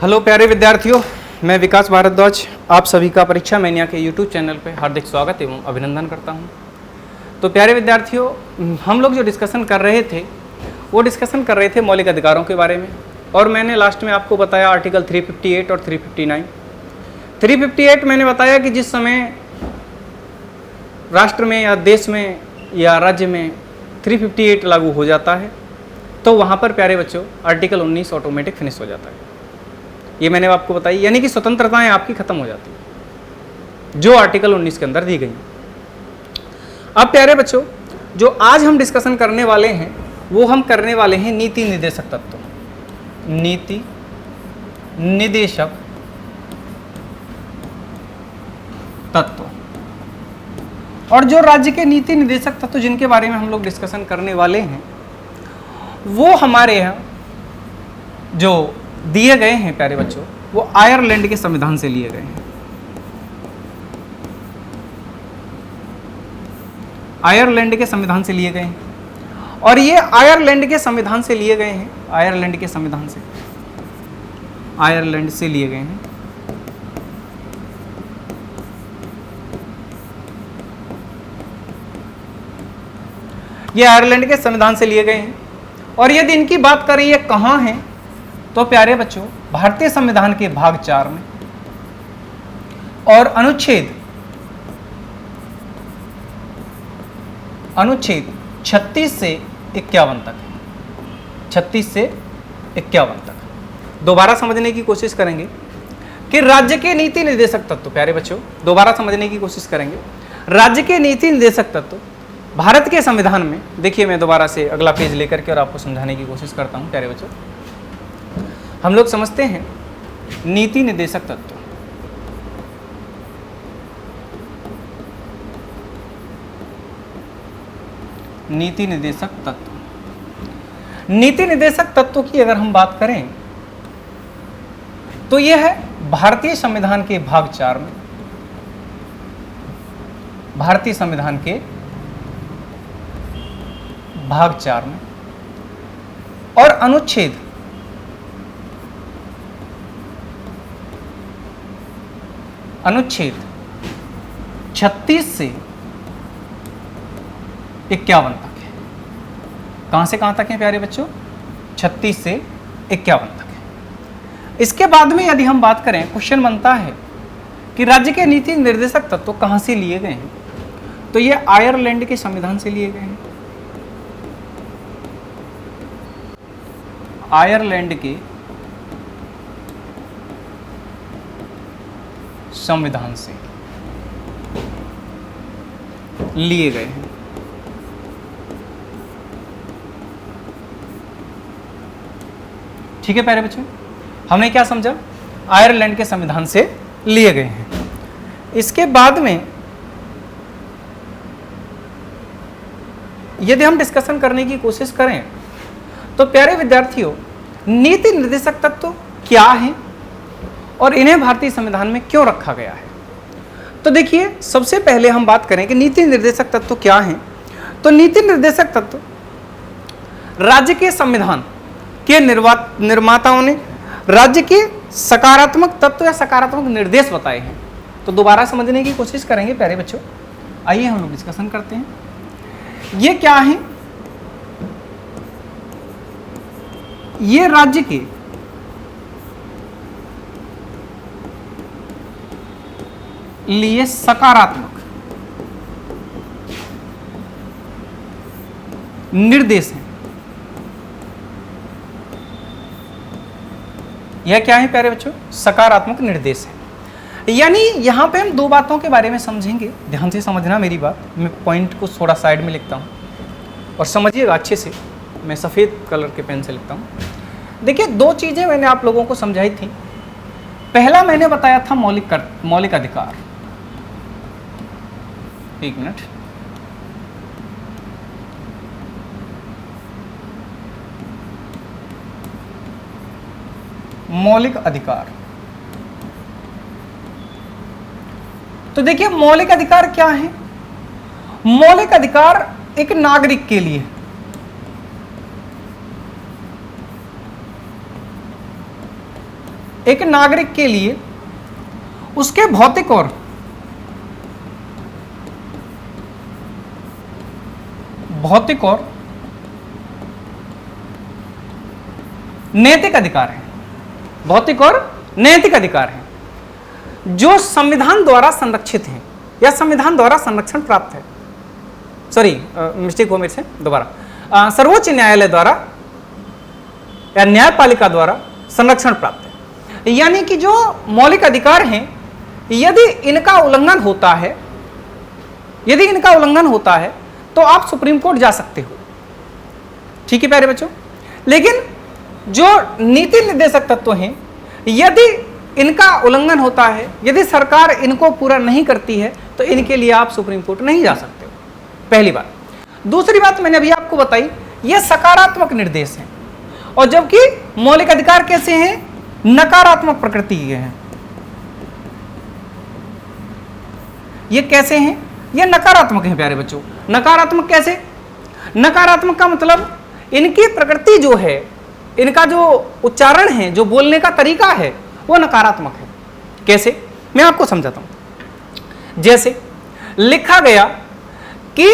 Hello प्यारे विद्यार्थियों, मैं विकास भारद्वाज आप सभी का परीक्षा मैनिया के यूट्यूब चैनल पर हार्दिक स्वागत एवं अभिनंदन करता हूं। तो प्यारे विद्यार्थियों, हम लोग जो डिस्कशन कर रहे थे वो डिस्कशन कर रहे थे मौलिक अधिकारों के बारे में, और मैंने लास्ट में आपको बताया आर्टिकल 358 और 359। 358 मैंने बताया कि जिस समय राष्ट्र में या देश में या राज्य में 358 लागू हो जाता है तो वहाँ पर प्यारे बच्चों आर्टिकल 19 ऑटोमेटिक फिनिश हो जाता है। ये मैंने आपको बताई, यानी कि स्वतंत्रताएं आपकी खत्म हो जाती है जो आर्टिकल 19 के अंदर दी गई। अब प्यारे बच्चों, जो आज हम डिस्कशन करने वाले हैं वो हम करने वाले हैं नीति निर्देशक तत्व। नीति निर्देशक तत्व, और जो राज्य के नीति निर्देशक तत्व जिनके बारे में हम लोग डिस्कशन करने वाले हैं वो हमारे यहाँ जो दिए गए हैं प्यारे बच्चों, वो आयरलैंड के संविधान से लिए गए हैं। आयरलैंड के संविधान से लिए गए हैं, और ये आयरलैंड के संविधान से लिए गए हैं। आयरलैंड के संविधान से, आयरलैंड से लिए गए हैं। ये आयरलैंड के संविधान से लिए गए हैं, और यदि इनकी बात करें ये कहाँ हैं, तो प्यारे बच्चों भारतीय संविधान के भाग 4 में और अनुच्छेद 36 से 51 तक है। 36 से 51 तक दोबारा समझने की कोशिश करेंगे कि राज्य के नीति निर्देशक तत्व। प्यारे बच्चों दोबारा समझने की कोशिश करेंगे, राज्य के नीति निर्देशक तत्व भारत के संविधान में। देखिए मैं दोबारा से अगला पेज लेकर के और आपको समझाने की कोशिश करता हूं। प्यारे बच्चों, हम लोग समझते हैं नीति निर्देशक तत्व। नीति निर्देशक तत्व, नीति निर्देशक तत्व की अगर हम बात करें तो यह है भारतीय संविधान के भाग 4 में, भारतीय संविधान के भाग 4 में और अनुच्छेद 36 से 51 तक है। कहां से कहां तक है प्यारे बच्चों? 36 से 51 तक है। इसके बाद में यदि हम बात करें, क्वेश्चन बनता है कि राज्य के नीति निर्देशक तत्व कहां से लिए गए हैं, तो ये आयरलैंड के संविधान से लिए गए हैं। आयरलैंड के संविधान से लिए गए हैं। ठीक है प्यारे बच्चों, हमने क्या समझा? आयरलैंड के संविधान से लिए गए हैं। इसके बाद में यदि हम डिस्कशन करने की कोशिश करें तो प्यारे विद्यार्थियों, नीति निर्देशक तत्व क्या है और इन्हें भारतीय संविधान में क्यों रखा गया है। तो देखिए, सबसे पहले हम बात करें कि नीति निर्देशक तत्व क्या है। तो नीति निर्देशक तत्व राज्य के संविधान के निर्माताओं ने राज्य के सकारात्मक तत्व या सकारात्मक निर्देश बताए हैं। तो दोबारा समझने की कोशिश करेंगे प्यारे बच्चों, आइए हम लोग डिस्कशन करते हैं। ये क्या है? ये राज्य के लिए सकारात्मक निर्देश है। यह क्या है प्यारे बच्चों? सकारात्मक निर्देश है। यानी यहां पे हम दो बातों के बारे में समझेंगे, ध्यान से समझना मेरी बात। मैं पॉइंट को थोड़ा साइड में लिखता हूं और समझिएगा अच्छे से। मैं सफेद कलर के पेन से लिखता हूं। देखिए, दो चीजें मैंने आप लोगों को समझाई थी। पहला मैंने बताया था मौलिक अधिकार। एक मिनट, मौलिक अधिकार। तो देखिए, मौलिक अधिकार क्या है? मौलिक अधिकार एक नागरिक के लिए एक नागरिक के लिए उसके भौतिक और नैतिक अधिकार है, भौतिक और नैतिक अधिकार है जो संविधान द्वारा संरक्षित हैं या संविधान द्वारा संरक्षण प्राप्त है। सॉरी, मिस्टेक हो मेरे से, दोबारा। सर्वोच्च न्यायालय द्वारा या न्यायपालिका द्वारा संरक्षण प्राप्त है। यानी कि जो मौलिक अधिकार हैं, यदि इनका उल्लंघन होता है तो आप सुप्रीम कोर्ट जा सकते हो। ठीक है प्यारे बच्चों, लेकिन जो नीति निर्देशक तत्व हैं, यदि इनका उल्लंघन होता है, यदि सरकार इनको पूरा नहीं करती है, तो इनके लिए आप सुप्रीम कोर्ट नहीं जा सकते हो, पहली बात। दूसरी बात मैंने अभी आपको बताई, ये सकारात्मक निर्देश हैं, और जबकि मौलिक अधिकार कैसे हैं, नकारात्मक प्रकृति के हैं। ये कैसे हैं, ये नकारात्मक हैं प्यारे बच्चों। नकारात्मक कैसे? नकारात्मक का मतलब इनकी प्रकृति जो है, इनका जो उच्चारण है, जो बोलने का तरीका है, वो नकारात्मक है। कैसे, मैं आपको समझाता हूं। जैसे लिखा गया कि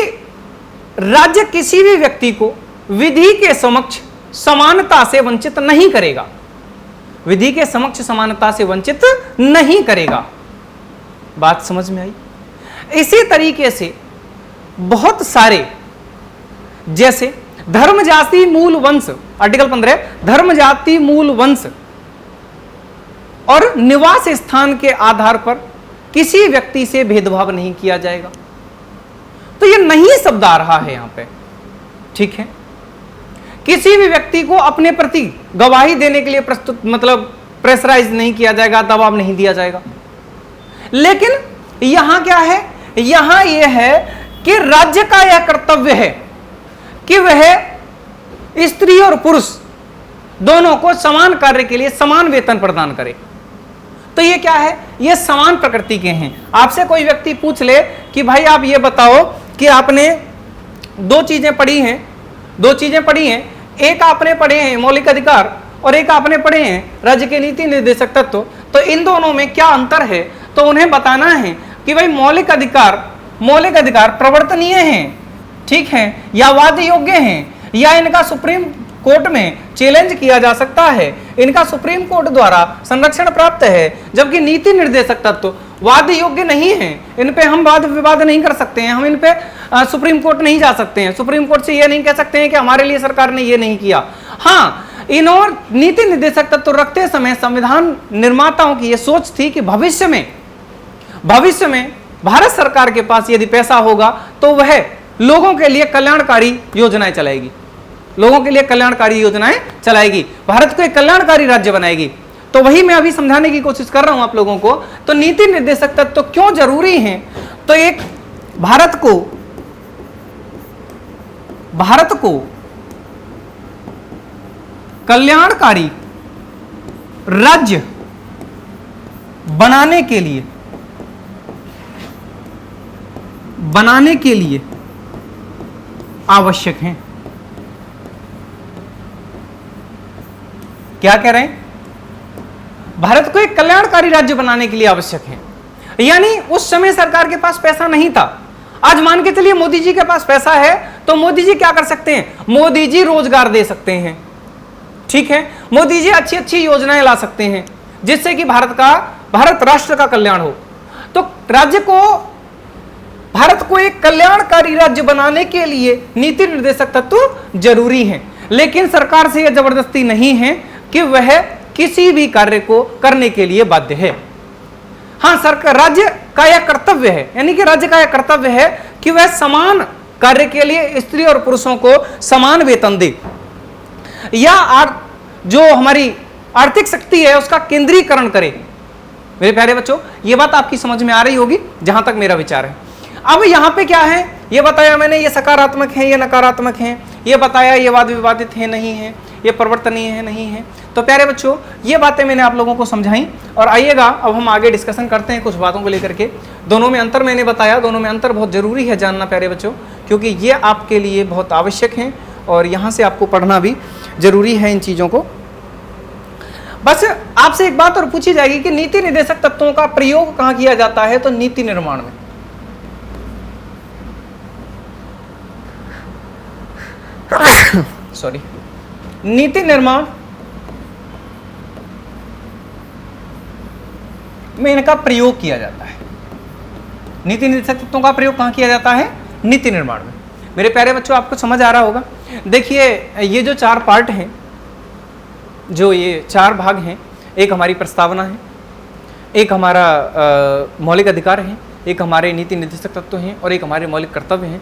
राज्य किसी भी व्यक्ति को विधि के समक्ष समानता से वंचित नहीं करेगा, विधि के समक्ष समानता से वंचित नहीं करेगा। बात समझ में आई? इसी तरीके से बहुत सारे, जैसे धर्म जाति मूल वंश, आर्टिकल 15, धर्म जाति मूल वंश और निवास स्थान के आधार पर किसी व्यक्ति से भेदभाव नहीं किया जाएगा। तो ये नहीं शब्द आ रहा है यहां पे, ठीक है। किसी भी व्यक्ति को अपने प्रति गवाही देने के लिए प्रस्तुत, मतलब प्रेशराइज नहीं किया जाएगा, दबाव नहीं दिया जाएगा। लेकिन यहां क्या है, यहां यह है कि राज्य का यह कर्तव्य है कि वह स्त्री और पुरुष दोनों को समान कार्य के लिए समान वेतन प्रदान करे। तो ये क्या है, ये समान प्रकृति के हैं। आपसे कोई व्यक्ति पूछ ले कि भाई आप ये बताओ कि आपने दो चीजें पढ़ी हैं, एक आपने पढ़े हैं मौलिक अधिकार और एक आपने पढ़े हैं राज्य के नीति निर्देशक तत्व, तो इन दोनों में क्या अंतर है? तो उन्हें बताना है कि भाई मौलिक अधिकार प्रवर्तनीय हैं, ठीक है, या वाद योग्य हैं, या इनका सुप्रीम कोर्ट में चैलेंज किया जा सकता है, इनका सुप्रीम कोर्ट द्वारा संरक्षण प्राप्त है, जबकि नीति निर्देशक तत्व वाद योग्य नहीं है, इन पे हम वाद विवाद नहीं कर सकते हैं, हम इन पे सुप्रीम कोर्ट नहीं जा सकते हैं, सुप्रीम कोर्ट से ये नहीं कह सकते हैं कि हमारे लिए सरकार ने ये नहीं किया। हाँ, इन्होंने नीति निर्देशक तत्व रखते समय संविधान निर्माताओं की ये सोच थी कि भविष्य में भारत सरकार के पास यदि पैसा होगा तो वह लोगों के लिए कल्याणकारी योजनाएं चलाएगी, भारत को एक कल्याणकारी राज्य बनाएगी। तो वही मैं अभी समझाने की कोशिश कर रहा हूं आप लोगों को। तो नीति निर्देशक तत्व तो क्यों जरूरी हैं? तो एक भारत को कल्याणकारी राज्य बनाने के लिए आवश्यक हैं। क्या कह रहे हैं? भारत को एक कल्याणकारी राज्य बनाने के लिए आवश्यक है। यानी उस समय सरकार के पास पैसा नहीं था। आज मान के चलिए मोदी जी के पास पैसा है, तो मोदी जी क्या कर सकते हैं? मोदी जी रोजगार दे सकते हैं, ठीक है, मोदी जी अच्छी अच्छी योजनाएं ला सकते हैं जिससे कि भारत राष्ट्र का कल्याण हो। तो भारत को एक कल्याणकारी राज्य बनाने के लिए नीति निर्देशक तत्व जरूरी हैं, लेकिन सरकार से यह जबरदस्ती नहीं है कि वह किसी भी कार्य को करने के लिए बाध्य है। हाँ, सरकार, राज्य का यह कर्तव्य है, यानी कि राज्य का यह कर्तव्य है कि वह समान कार्य के लिए स्त्री और पुरुषों को समान वेतन दे, या जो हमारी आर्थिक शक्ति है उसका केंद्रीकरण करे। मेरे प्यारे बच्चों, यह बात आपकी समझ में आ रही होगी जहां तक मेरा विचार है। अब यहां पे क्या है, ये बताया मैंने, ये सकारात्मक है, ये नकारात्मक है, ये बताया ये वाद विवादित है नहीं है, ये परिवर्तनीय है नहीं है। तो प्यारे बच्चों, ये बातें मैंने आप लोगों को समझाई, और आइएगा अब हम आगे डिस्कशन करते हैं कुछ बातों को लेकर के। दोनों में अंतर मैंने बताया, दोनों में अंतर बहुत जरूरी है जानना प्यारे बच्चों, क्योंकि ये आपके लिए बहुत आवश्यक है और यहाँ से आपको पढ़ना भी जरूरी है इन चीज़ों को। बस आपसे एक बात और पूछी जाएगी कि नीति निर्देशक तत्वों का प्रयोग कहां किया जाता है, तो नीति निर्माण में। सॉरी, नीति निर्माण में इनका प्रयोग किया जाता है। नीति निर्देशक तत्वों का प्रयोग कहां किया जाता है, नीति निर्माण में। मेरे प्यारे बच्चों, आपको समझ आ रहा होगा। देखिए, ये जो 4 पार्ट हैं, जो ये 4 भाग हैं, एक हमारी प्रस्तावना है, एक हमारा मौलिक अधिकार है, एक हमारे नीति निर्देशक तत्व हैं और एक हमारे मौलिक कर्तव्य हैं।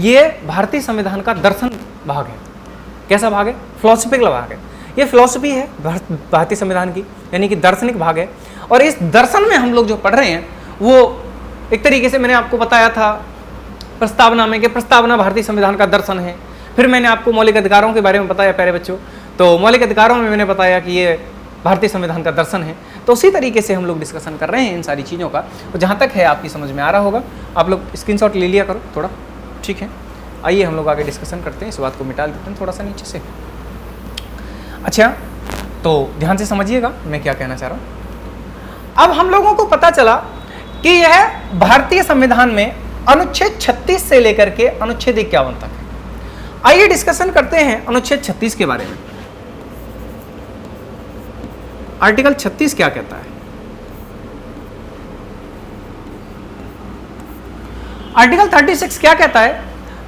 ये भारतीय संविधान का दर्शन भाग है। कैसा भाग है? फिलोसफिकल भाग है। ये फिलोसफी है भारतीय संविधान की, यानी कि दार्शनिक भाग है। और इस दर्शन में हम लोग जो पढ़ रहे हैं वो एक तरीके से मैंने आपको बताया था प्रस्तावना में कि प्रस्तावना भारतीय संविधान का दर्शन है। फिर मैंने आपको मौलिक अधिकारों के बारे में बताया प्यारे बच्चों, तो मौलिक अधिकारों में मैंने बताया कि ये भारतीय संविधान का दर्शन है। तो उसी तरीके से हम लोग डिस्कशन कर रहे हैं इन सारी चीज़ों का। तो जहाँ तक है आपकी समझ में आ रहा होगा, आप लोग स्क्रीनशॉट ले लिया करो थोड़ा, ठीक है। आइए हम लोग आगे डिस्कशन करते हैं, इस बात को मिटा देते हैं थोड़ा सा नीचे से। अच्छा, तो ध्यान से समझिएगा मैं क्या कहना चाह रहा हूँ। अब हम लोगों को पता चला कि यह भारतीय संविधान में अनुच्छेद 36 से लेकर के अनुच्छेद 51 तक है। आइए डिस्कशन करते हैं अनुच्छेद 36 के बारे में। आर्टिकल 36 क्या कहता है? आर्टिकल 36 क्या कहता है?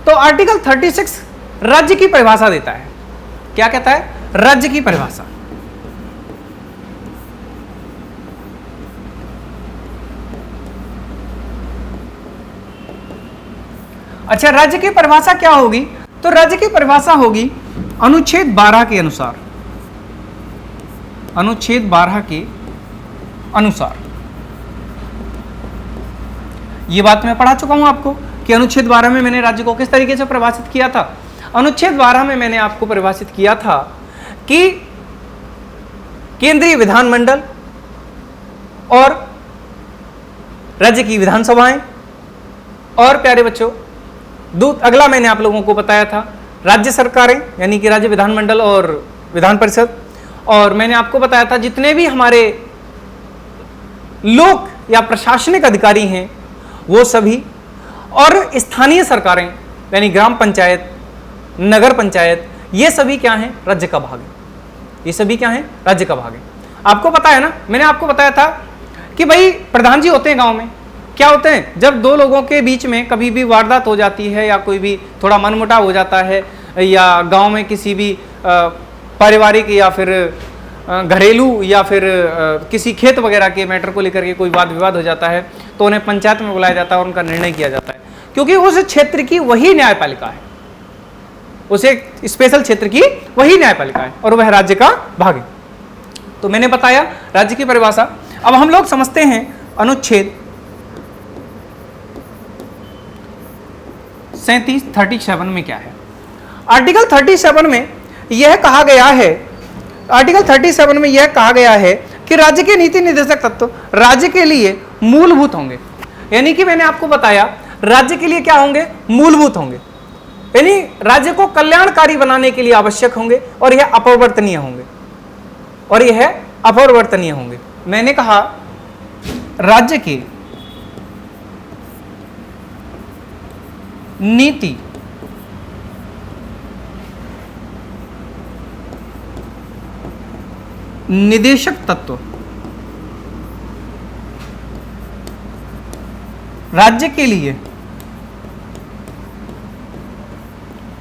तो आर्टिकल 36 राज्य की परिभाषा देता है। क्या कहता है? राज्य की परिभाषा। अच्छा, राज्य की परिभाषा क्या होगी? तो राज्य की परिभाषा होगी अनुच्छेद 12 के अनुसार। अनुच्छेद 12 के अनुसार ये बात मैं पढ़ा चुका हूं आपको कि अनुच्छेद 12 में मैंने राज्य को किस तरीके से परिभाषित किया था। अनुच्छेद 12 में मैंने आपको परिभाषित किया था कि केंद्रीय विधानमंडल और राज्य की विधानसभाएं, और प्यारे बच्चों अगला मैंने आप लोगों को बताया था राज्य सरकारें, यानी कि राज्य विधानमंडल और विधान परिषद, और मैंने आपको बताया था जितने भी हमारे लोक या प्रशासनिक अधिकारी हैं वो सभी, और स्थानीय सरकारें यानी ग्राम पंचायत, नगर पंचायत, ये सभी क्या हैं? राज्य का भाग है। ये सभी क्या हैं? राज्य का भाग है। आपको पता है ना, मैंने आपको बताया था कि भाई प्रधान जी होते हैं गांव में, क्या होते हैं? जब दो लोगों के बीच में कभी भी वारदात हो जाती है या कोई भी थोड़ा मनमुटाव हो जाता है, या गांव में किसी भी पारिवारिक या फिर घरेलू या फिर किसी खेत वगैरह के मैटर को लेकर के कोई वाद विवाद हो जाता है, तो उन्हें पंचायत में बुलाया जाता है और उनका निर्णय किया जाता है, क्योंकि उस क्षेत्र की वही न्यायपालिका है, उसे स्पेशल क्षेत्र की वही न्यायपालिका है और वह राज्य का भाग है। तो मैंने बताया राज्य की परिभाषा। अब हम लोग समझते हैं अनुच्छेद 37 में क्या है। आर्टिकल 37 में यह कहा गया है, आर्टिकल 37 में यह कहा गया है कि राज्य के नीति निर्देशक तत्व राज्य के लिए मूलभूत होंगे। यानी कि मैंने आपको बताया राज्य के लिए क्या होंगे? मूलभूत होंगे, यानी राज्य को कल्याणकारी बनाने के लिए आवश्यक होंगे और यह अपरिवर्तनीय होंगे, और यह अपरिवर्तनीय होंगे। मैंने कहा राज्य के नीति निदेशक तत्व राज्य के लिए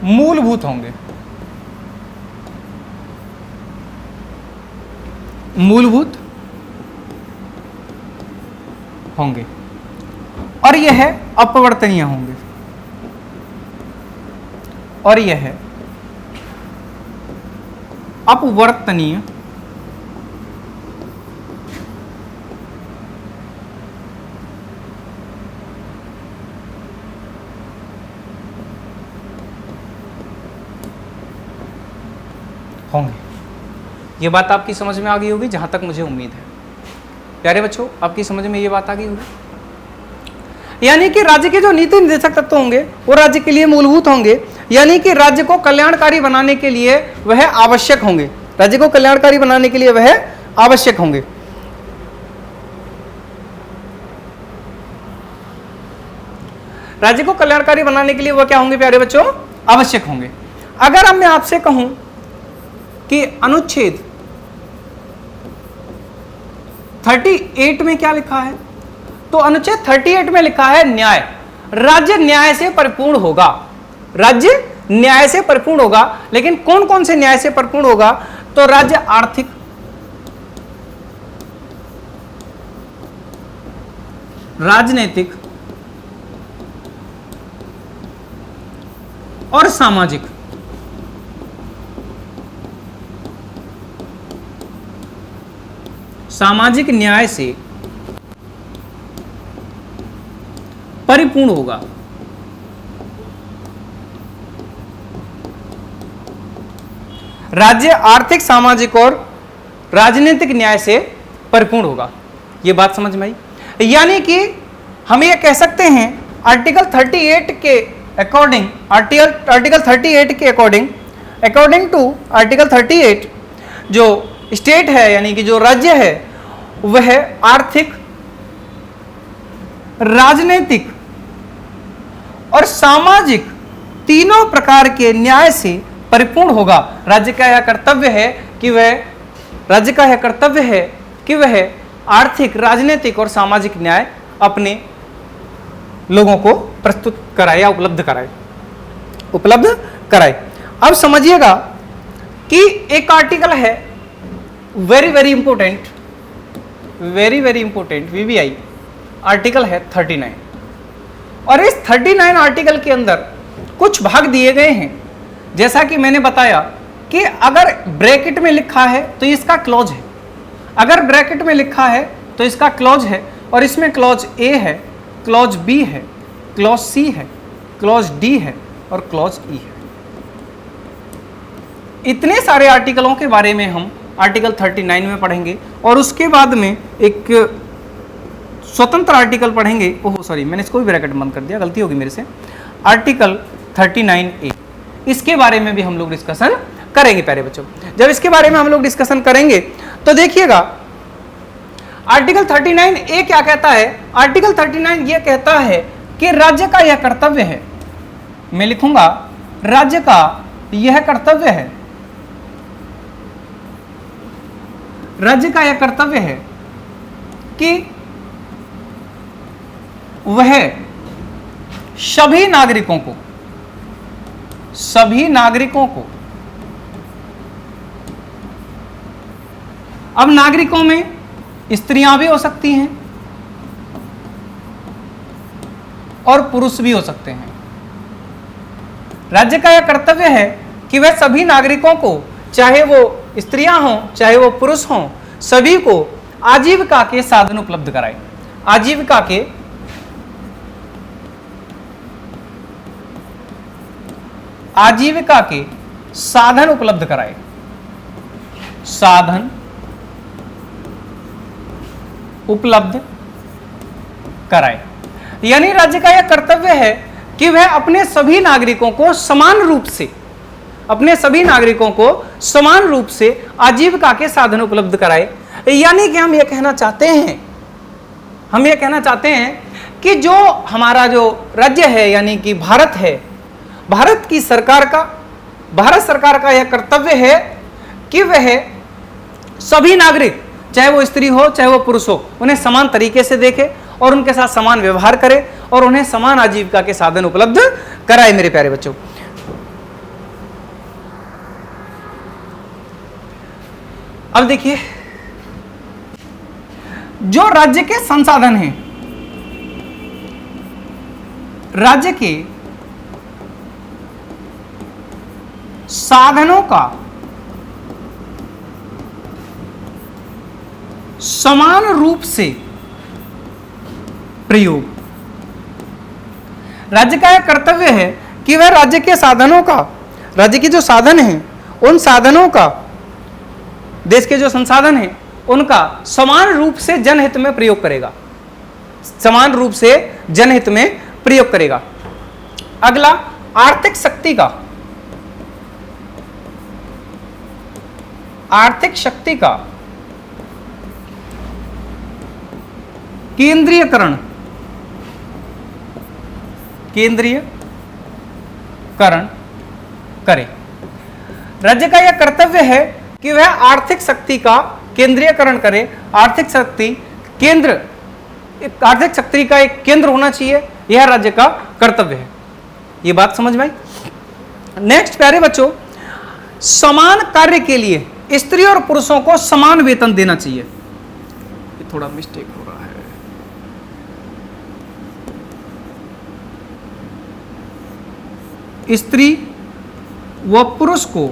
मूलभूत होंगे, मूलभूत होंगे, और यह अपरिवर्तनीय होंगे, और यह अपवर्तनीय होंगे। ये बात आपकी समझ में आ गई होगी जहां तक मुझे उम्मीद है। प्यारे बच्चों, आपकी समझ में ये बात आ गई होगी। यानी कि राज्य के जो नीति निर्देशक तत्व होंगे वो राज्य के लिए मूलभूत होंगे, यानी कि राज्य को कल्याणकारी बनाने के लिए वह आवश्यक होंगे, राज्य को कल्याणकारी बनाने के लिए वह आवश्यक होंगे। राज्य को कल्याणकारी बनाने के लिए वह क्या होंगे प्यारे बच्चों? आवश्यक होंगे। अगर अब मैं आपसे कहूं कि अनुच्छेद 38 में क्या लिखा है, तो अनुच्छेद 38 में लिखा है न्याय। राज्य न्याय से परिपूर्ण होगा, राज्य न्याय से परिपूर्ण होगा। लेकिन कौन कौन से न्याय से परिपूर्ण होगा? तो राज्य आर्थिक, राजनीतिक और सामाजिक, सामाजिक न्याय से परिपूर्ण होगा। राज्य आर्थिक, सामाजिक और राजनीतिक न्याय से परिपूर्ण होगा। यह बात समझ में आई? यानी कि हम ये कह सकते हैं आर्टिकल 38 के अकॉर्डिंग, आर्टिकल 38 के अकॉर्डिंग टू आर्टिकल 38 जो स्टेट है यानी कि जो राज्य है वह आर्थिक, राजनीतिक और सामाजिक तीनों प्रकार के न्याय से परिपूर्ण होगा। राज्य का यह कर्तव्य है कि वह आर्थिक, राजनीतिक और सामाजिक न्याय अपने लोगों को प्रस्तुत कराए या उपलब्ध कराए। अब समझिएगा कि एक आर्टिकल है वेरी इंपोर्टेंट वीवीआई आर्टिकल है 39, और इस 39 आर्टिकल के अंदर कुछ भाग दिए गए हैं। जैसा कि मैंने बताया कि अगर ब्रैकेट में लिखा है तो इसका क्लॉज है, अगर ब्रैकेट में लिखा है तो इसका क्लॉज है, और इसमें क्लॉज ए है, क्लॉज बी है, क्लॉज सी है, क्लॉज डी है और क्लॉज ई है। इतने सारे आर्टिकलों के बारे में हम आर्टिकल 39 में पढ़ेंगे, और उसके बाद में एक स्वतंत्र आर्टिकल पढ़ेंगे। ओह सॉरी, मैंने इसको भी ब्रैकेट बंद कर दिया, गलती होगी मेरे से। आर्टिकल 39A, इसके बारे में भी हम लोग डिस्कशन करेंगे प्यारे बच्चों। जब इसके बारे में हम लोग डिस्कशन करेंगे तो देखिएगा आर्टिकल 39A क्या कहता है। आर्टिकल 39 यह कहता है कि राज्य का यह कर्तव्य है, मैं लिखूंगा राज्य का यह कर्तव्य है, राज्य का यह कर्तव्य है कि वह सभी नागरिकों को अब नागरिकों में स्त्रियां भी हो सकती हैं और पुरुष भी हो सकते हैं। राज्य का यह कर्तव्य है कि वह सभी नागरिकों को, चाहे वो स्त्रियां हों चाहे वो पुरुष हों, सभी को आजीविका के साधन उपलब्ध कराए, आजीविका के साधन उपलब्ध कराए, साधन उपलब्ध कराए। यानी राज्य का यह कर्तव्य है कि वह अपने सभी नागरिकों को समान रूप से आजीविका के साधन उपलब्ध कराए। यानी कि हम यह कहना चाहते हैं कि जो हमारा जो राज्य है यानी कि भारत है, भारत सरकार का यह कर्तव्य है कि वह सभी नागरिक, चाहे वो स्त्री हो चाहे वो पुरुष हो, उन्हें समान तरीके से देखे और उनके साथ समान व्यवहार करे और उन्हें समान आजीविका के साधन उपलब्ध कराए। मेरे प्यारे बच्चों, अब देखिए जो राज्य के संसाधन हैं, राज्य के साधनों का समान रूप से प्रयोग, राज्य का यह कर्तव्य है कि वह राज्य के साधनों का, राज्य के जो साधन हैं उन साधनों का, देश के जो संसाधन हैं उनका समान रूप से जनहित में प्रयोग करेगा, समान रूप से जनहित में प्रयोग करेगा। अगला आर्थिक शक्ति का, केंद्रीयकरण करे। राज्य का यह कर्तव्य है कि वह आर्थिक शक्ति का केंद्रीयकरण करे। आर्थिक शक्ति का एक केंद्र होना चाहिए, यह राज्य का कर्तव्य है। ये बात समझ में आई। नेक्स्ट प्यारे बच्चों, समान कार्य के लिए स्त्री और पुरुषों को समान वेतन देना चाहिए। ये थोड़ा मिस्टेक हो रहा है। स्त्री व पुरुष को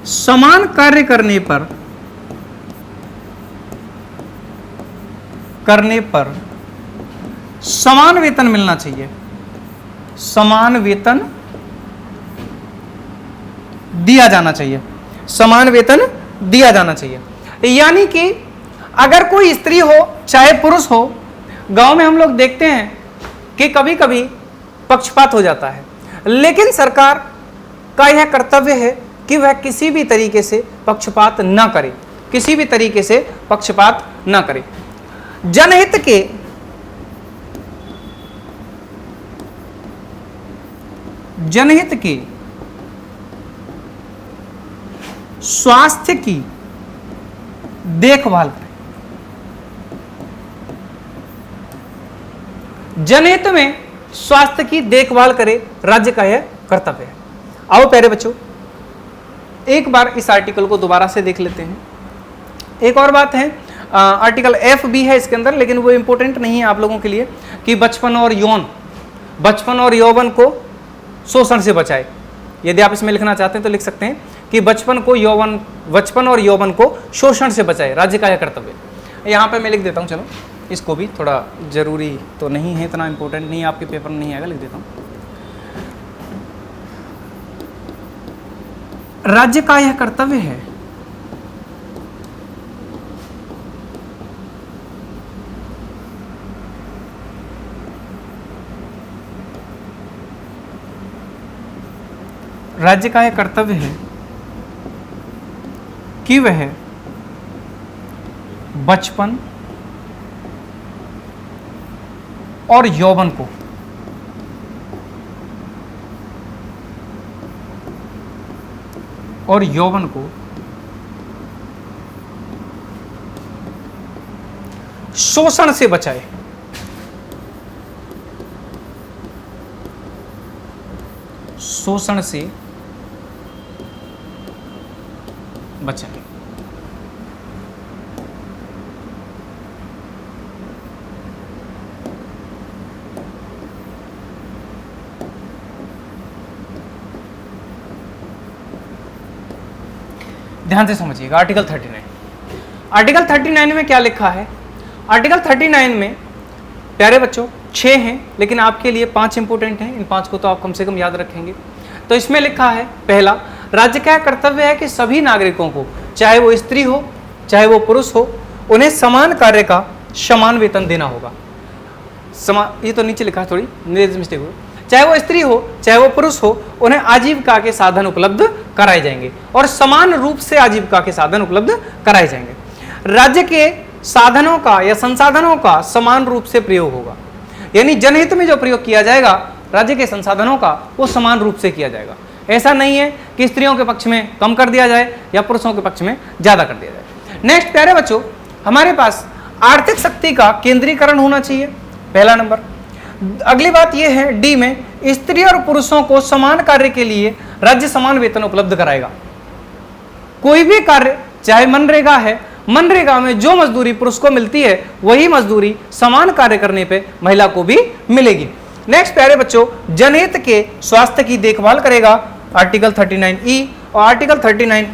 समान कार्य करने पर समान वेतन मिलना चाहिए। समान वेतन दिया जाना चाहिए। समान वेतन दिया जाना चाहिए। यानी कि अगर कोई स्त्री हो चाहे पुरुष हो, गांव में हम लोग देखते हैं कि कभी कभी पक्षपात हो जाता है, लेकिन सरकार का यह कर्तव्य है कि वह किसी भी तरीके से पक्षपात न करे, किसी भी तरीके से पक्षपात न करे। जनहित के स्वास्थ्य की देखभाल करें। जनहित में स्वास्थ्य की देखभाल करे, राज्य का यह कर्तव्य है। आओ प्यारे बच्चों, एक बार इस आर्टिकल को दोबारा से देख लेते हैं। एक और बात है, आर्टिकल एफ भी है इसके अंदर, लेकिन वो इंपॉर्टेंट नहीं है आप लोगों के लिए, कि बचपन और यौवन को शोषण से बचाए। यदि आप इसमें लिखना चाहते हैं तो लिख सकते हैं कि बचपन और यौवन को शोषण से बचाए, राज्य का यह कर्तव्य। यहाँ पे मैं लिख देता हूँ, चलो इसको भी, थोड़ा जरूरी तो नहीं है, इतना इंपॉर्टेंट नहीं है, आपके पेपर में नहीं आएगा, लिख देता हूँ। राज्य का यह कर्तव्य है कि वह बचपन और यौवन को शोषण से बचाए। शोषण से बचाए। ध्यान से समझिएगा। आर्टिकल 39 में क्या लिखा है? आर्टिकल 39 में प्यारे बच्चों 6 हैं, लेकिन आपके लिए 5 इंपोर्टेंट हैं। इन 5 को तो आप कम से कम याद रखेंगे। तो इसमें लिखा है, पहला, राज्य का कर्तव्य है कि सभी नागरिकों को, चाहे वो स्त्री हो चाहे वो पुरुष हो, उन्हें समान कार्य का समान वेतन देना होगा। ये तो नीचे लिखा है, थोड़ी मिस्टेक हो, चाहे वो स्त्री हो चाहे वो पुरुष हो, उन्हें आजीविका के साधन उपलब्ध कराए जाएंगे और समान रूप से आजीविका के साधन उपलब्ध कराए जाएंगे। राज्य के साधनों का या संसाधनों का समान रूप से प्रयोग होगा, यानी जनहित में जो प्रयोग किया जाएगा राज्य के संसाधनों का, वो समान रूप से किया जाएगा। ऐसा नहीं है कि स्त्रियों के पक्ष में कम कर दिया जाए या पुरुषों के पक्ष में ज्यादा कर दिया जाए। नेक्स्ट प्यारे बच्चों, हमारे पास आर्थिक शक्ति का केंद्रीकरण होना चाहिए, पहला नंबर। अगली बात यह है, डी में, स्त्री और पुरुषों को समान कार्य के लिए राज्य समान वेतन उपलब्ध कराएगा। कोई भी कार्य, चाहे मनरेगा है, मनरेगा में जो मजदूरी पुरुष को मिलती है वही मजदूरी समान कार्य करने पे महिला को भी मिलेगी। नेक्स्ट प्यारे बच्चों, जनहित के स्वास्थ्य की देखभाल करेगा, आर्टिकल 39E। और आर्टिकल 39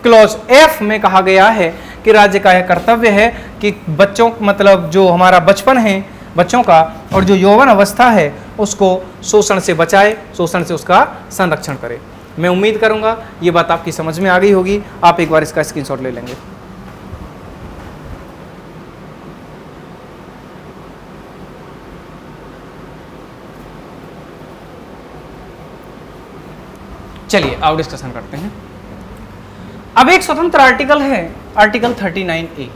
क्लॉज F में कहा गया है कि राज्य का यह कर्तव्य है कि बच्चों, मतलब जो हमारा बचपन है बच्चों का और जो यौवन अवस्था है उसको शोषण से बचाए, शोषण से उसका संरक्षण करे। मैं उम्मीद करूंगा ये बात आपकी समझ में आ गई होगी। आप एक बार इसका स्क्रीनशॉट ले लेंगे। चलिए आओ डिस्कशन करते हैं। अब एक स्वतंत्र आर्टिकल है, आर्टिकल 39A,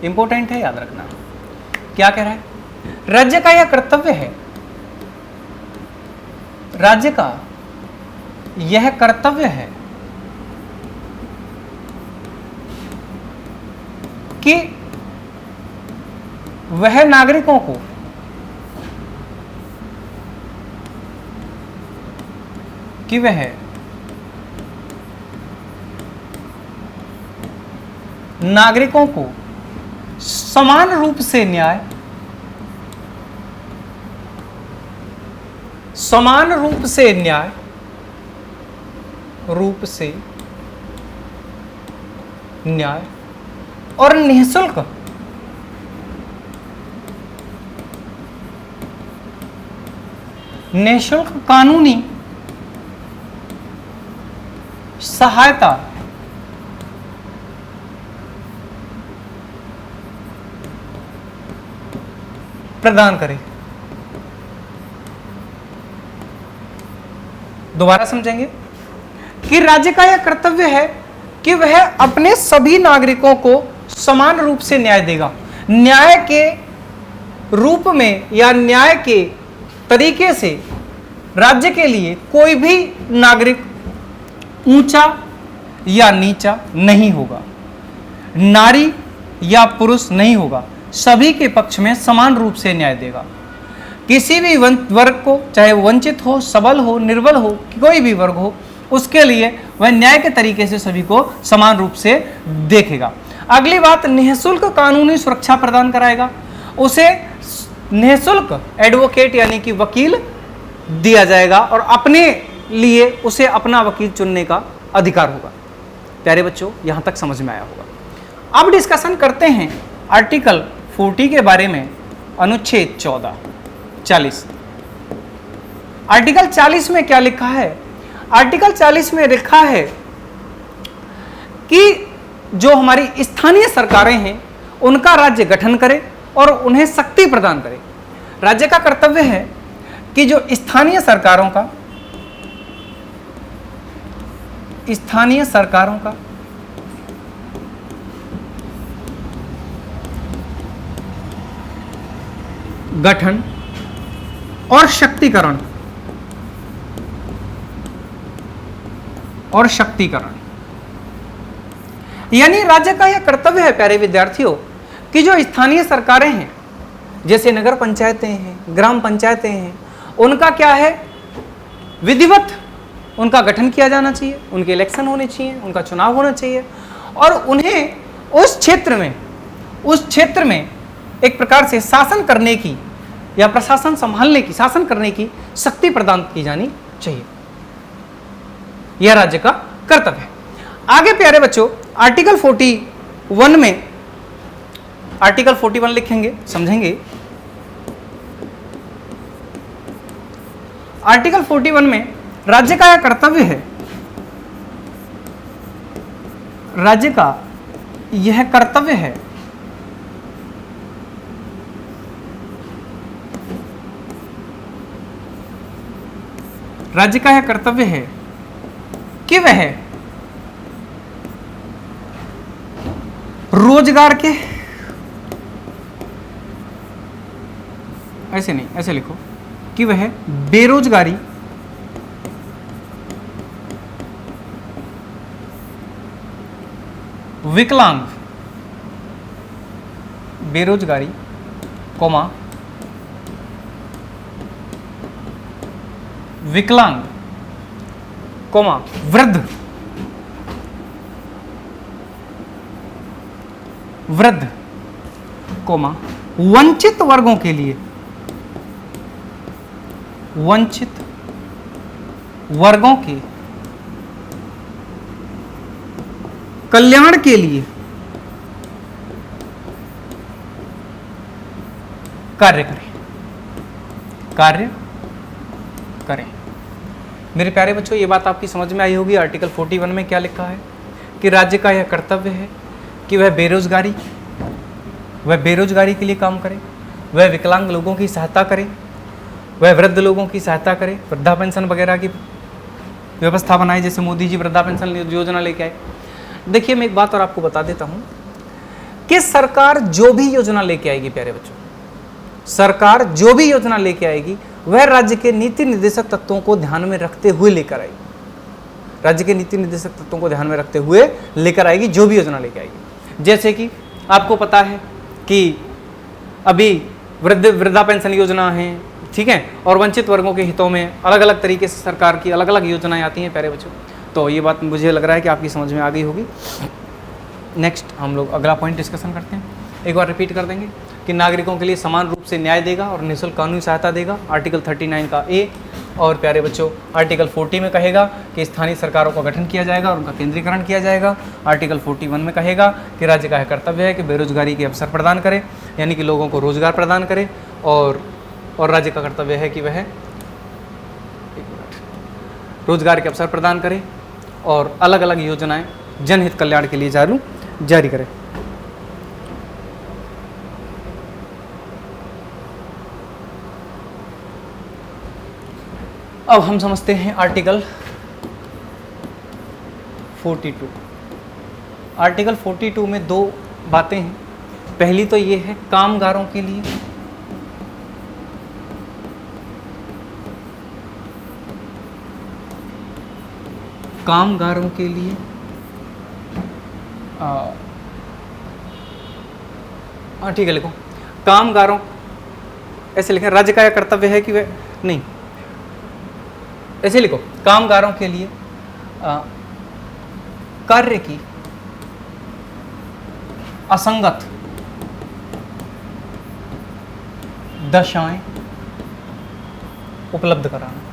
इंपॉर्टेंट है, याद रखना। क्या कह रहा है? राज्य का यह कर्तव्य है, राज्य का यह कर्तव्य है कि वह नागरिकों को समान रूप से न्याय, और निःशुल्क कानूनी सहायता प्रदान करे। दोबारा समझेंगे कि राज्य का यह कर्तव्य है कि वह अपने सभी नागरिकों को समान रूप से न्याय देगा। न्याय के रूप में या न्याय के तरीके से राज्य के लिए कोई भी नागरिक ऊंचा या नीचा नहीं होगा, नारी या पुरुष नहीं होगा, सभी के पक्ष में समान रूप से न्याय देगा। किसी भी वर्ग को, चाहे वो वंचित हो, सबल हो, निर्बल हो, कोई भी वर्ग हो, उसके लिए वह न्याय के तरीके से सभी को समान रूप से देखेगा। अगली बात, निःशुल्क कानूनी सुरक्षा प्रदान कराएगा। उसे निःशुल्क एडवोकेट यानी कि वकील दिया जाएगा और अपने लिए उसे अपना वकील चुनने का अधिकार होगा। प्यारे बच्चों, यहां तक समझ में आया होगा। अब डिस्कशन करते हैं आर्टिकल 40 के बारे में, अनुच्छेद 40। आर्टिकल 40 में क्या लिखा है? आर्टिकल 40 में लिखा है कि जो हमारी स्थानीय सरकारें हैं उनका राज्य गठन करे और उन्हें शक्ति प्रदान करे। राज्य का कर्तव्य है कि जो स्थानीय सरकारों का गठन और शक्तिकरण यानी राज्य का यह कर्तव्य है प्यारे विद्यार्थियों कि जो स्थानीय सरकारें हैं, जैसे नगर पंचायतें हैं, ग्राम पंचायतें हैं, उनका क्या है? विधिवत उनका गठन किया जाना चाहिए, उनके इलेक्शन होने चाहिए, उनका चुनाव होना चाहिए और उन्हें उस क्षेत्र में एक प्रकार से शासन करने की या प्रशासन संभालने की, शासन करने की शक्ति प्रदान की जानी चाहिए। यह राज्य का कर्तव्य है। आगे प्यारे बच्चों, आर्टिकल 41 में, आर्टिकल 41 लिखेंगे, समझेंगे। आर्टिकल 41 में राज्य का यह कर्तव्य है, राज्य का यह कर्तव्य है कि वह रोजगार के, ऐसे नहीं, ऐसे लिखो कि वह बेरोजगारी, विकलांग, बेरोजगारी, विकलांग, वृद्ध, वंचित वर्गों के लिए, वंचित वर्गों के कल्याण के लिए कार्य करें। मेरे प्यारे बच्चों, ये बात आपकी समझ में आई होगी। आर्टिकल 41 में क्या लिखा है कि राज्य का यह कर्तव्य है कि वह बेरोजगारी के लिए काम करे, वह विकलांग लोगों की सहायता करे, वह वृद्ध लोगों की सहायता करे, वृद्धा पेंशन वगैरह की व्यवस्था बनाई, जैसे मोदी जी वृद्धा पेंशन योजना लेके आए। देखिए मैं एक बात और आपको बता देता हूँ कि सरकार जो भी योजना लेके आएगी प्यारे बच्चों, सरकार जो भी योजना लेके आएगी वह राज्य के नीति निर्देशक तत्वों को ध्यान में रखते हुए लेकर आएगी, राज्य के नीति निर्देशक तत्वों को ध्यान में रखते हुए लेकर आएगी जो भी योजना लेके आएगी। जैसे कि आपको पता है कि अभी वृद्धा पेंशन योजना है, ठीक है, और वंचित वर्गों के हितों में अलग अलग तरीके से सरकार की अलग अलग योजनाएं आती हैं प्यारे बच्चों। तो ये बात मुझे लग रहा है कि आपकी समझ में आ गई होगी। नेक्स्ट हम लोग अगला पॉइंट डिस्कशन करते हैं। एक बार रिपीट कर देंगे कि नागरिकों के लिए समान रूप से न्याय देगा और निःशुल्क कानूनी सहायता देगा, आर्टिकल 39 का ए। और प्यारे बच्चों आर्टिकल 40 में कहेगा कि स्थानीय सरकारों का गठन किया जाएगा और उनका केंद्रीकरण किया जाएगा। आर्टिकल 41 में कहेगा कि राज्य का कर्तव्य है कि बेरोजगारी के अवसर प्रदान करे, यानी कि लोगों को रोजगार प्रदान करे, और राज्य का कर्तव्य है कि वह रोजगार के अवसर प्रदान करे और अलग अलग योजनाएं जनहित कल्याण के लिए जारी करे। अब हम समझते हैं आर्टिकल 42। आर्टिकल 42 में दो बातें हैं। पहली तो ये है कामगारों के लिए, कामगारों के लिए ठीक है, लिखो कामगारों, ऐसे लिखें, राज्य का यह कर्तव्य है कि वह, नहीं ऐसे लिखो, कामगारों के लिए कार्य की असंगत दशाएं उपलब्ध कराना।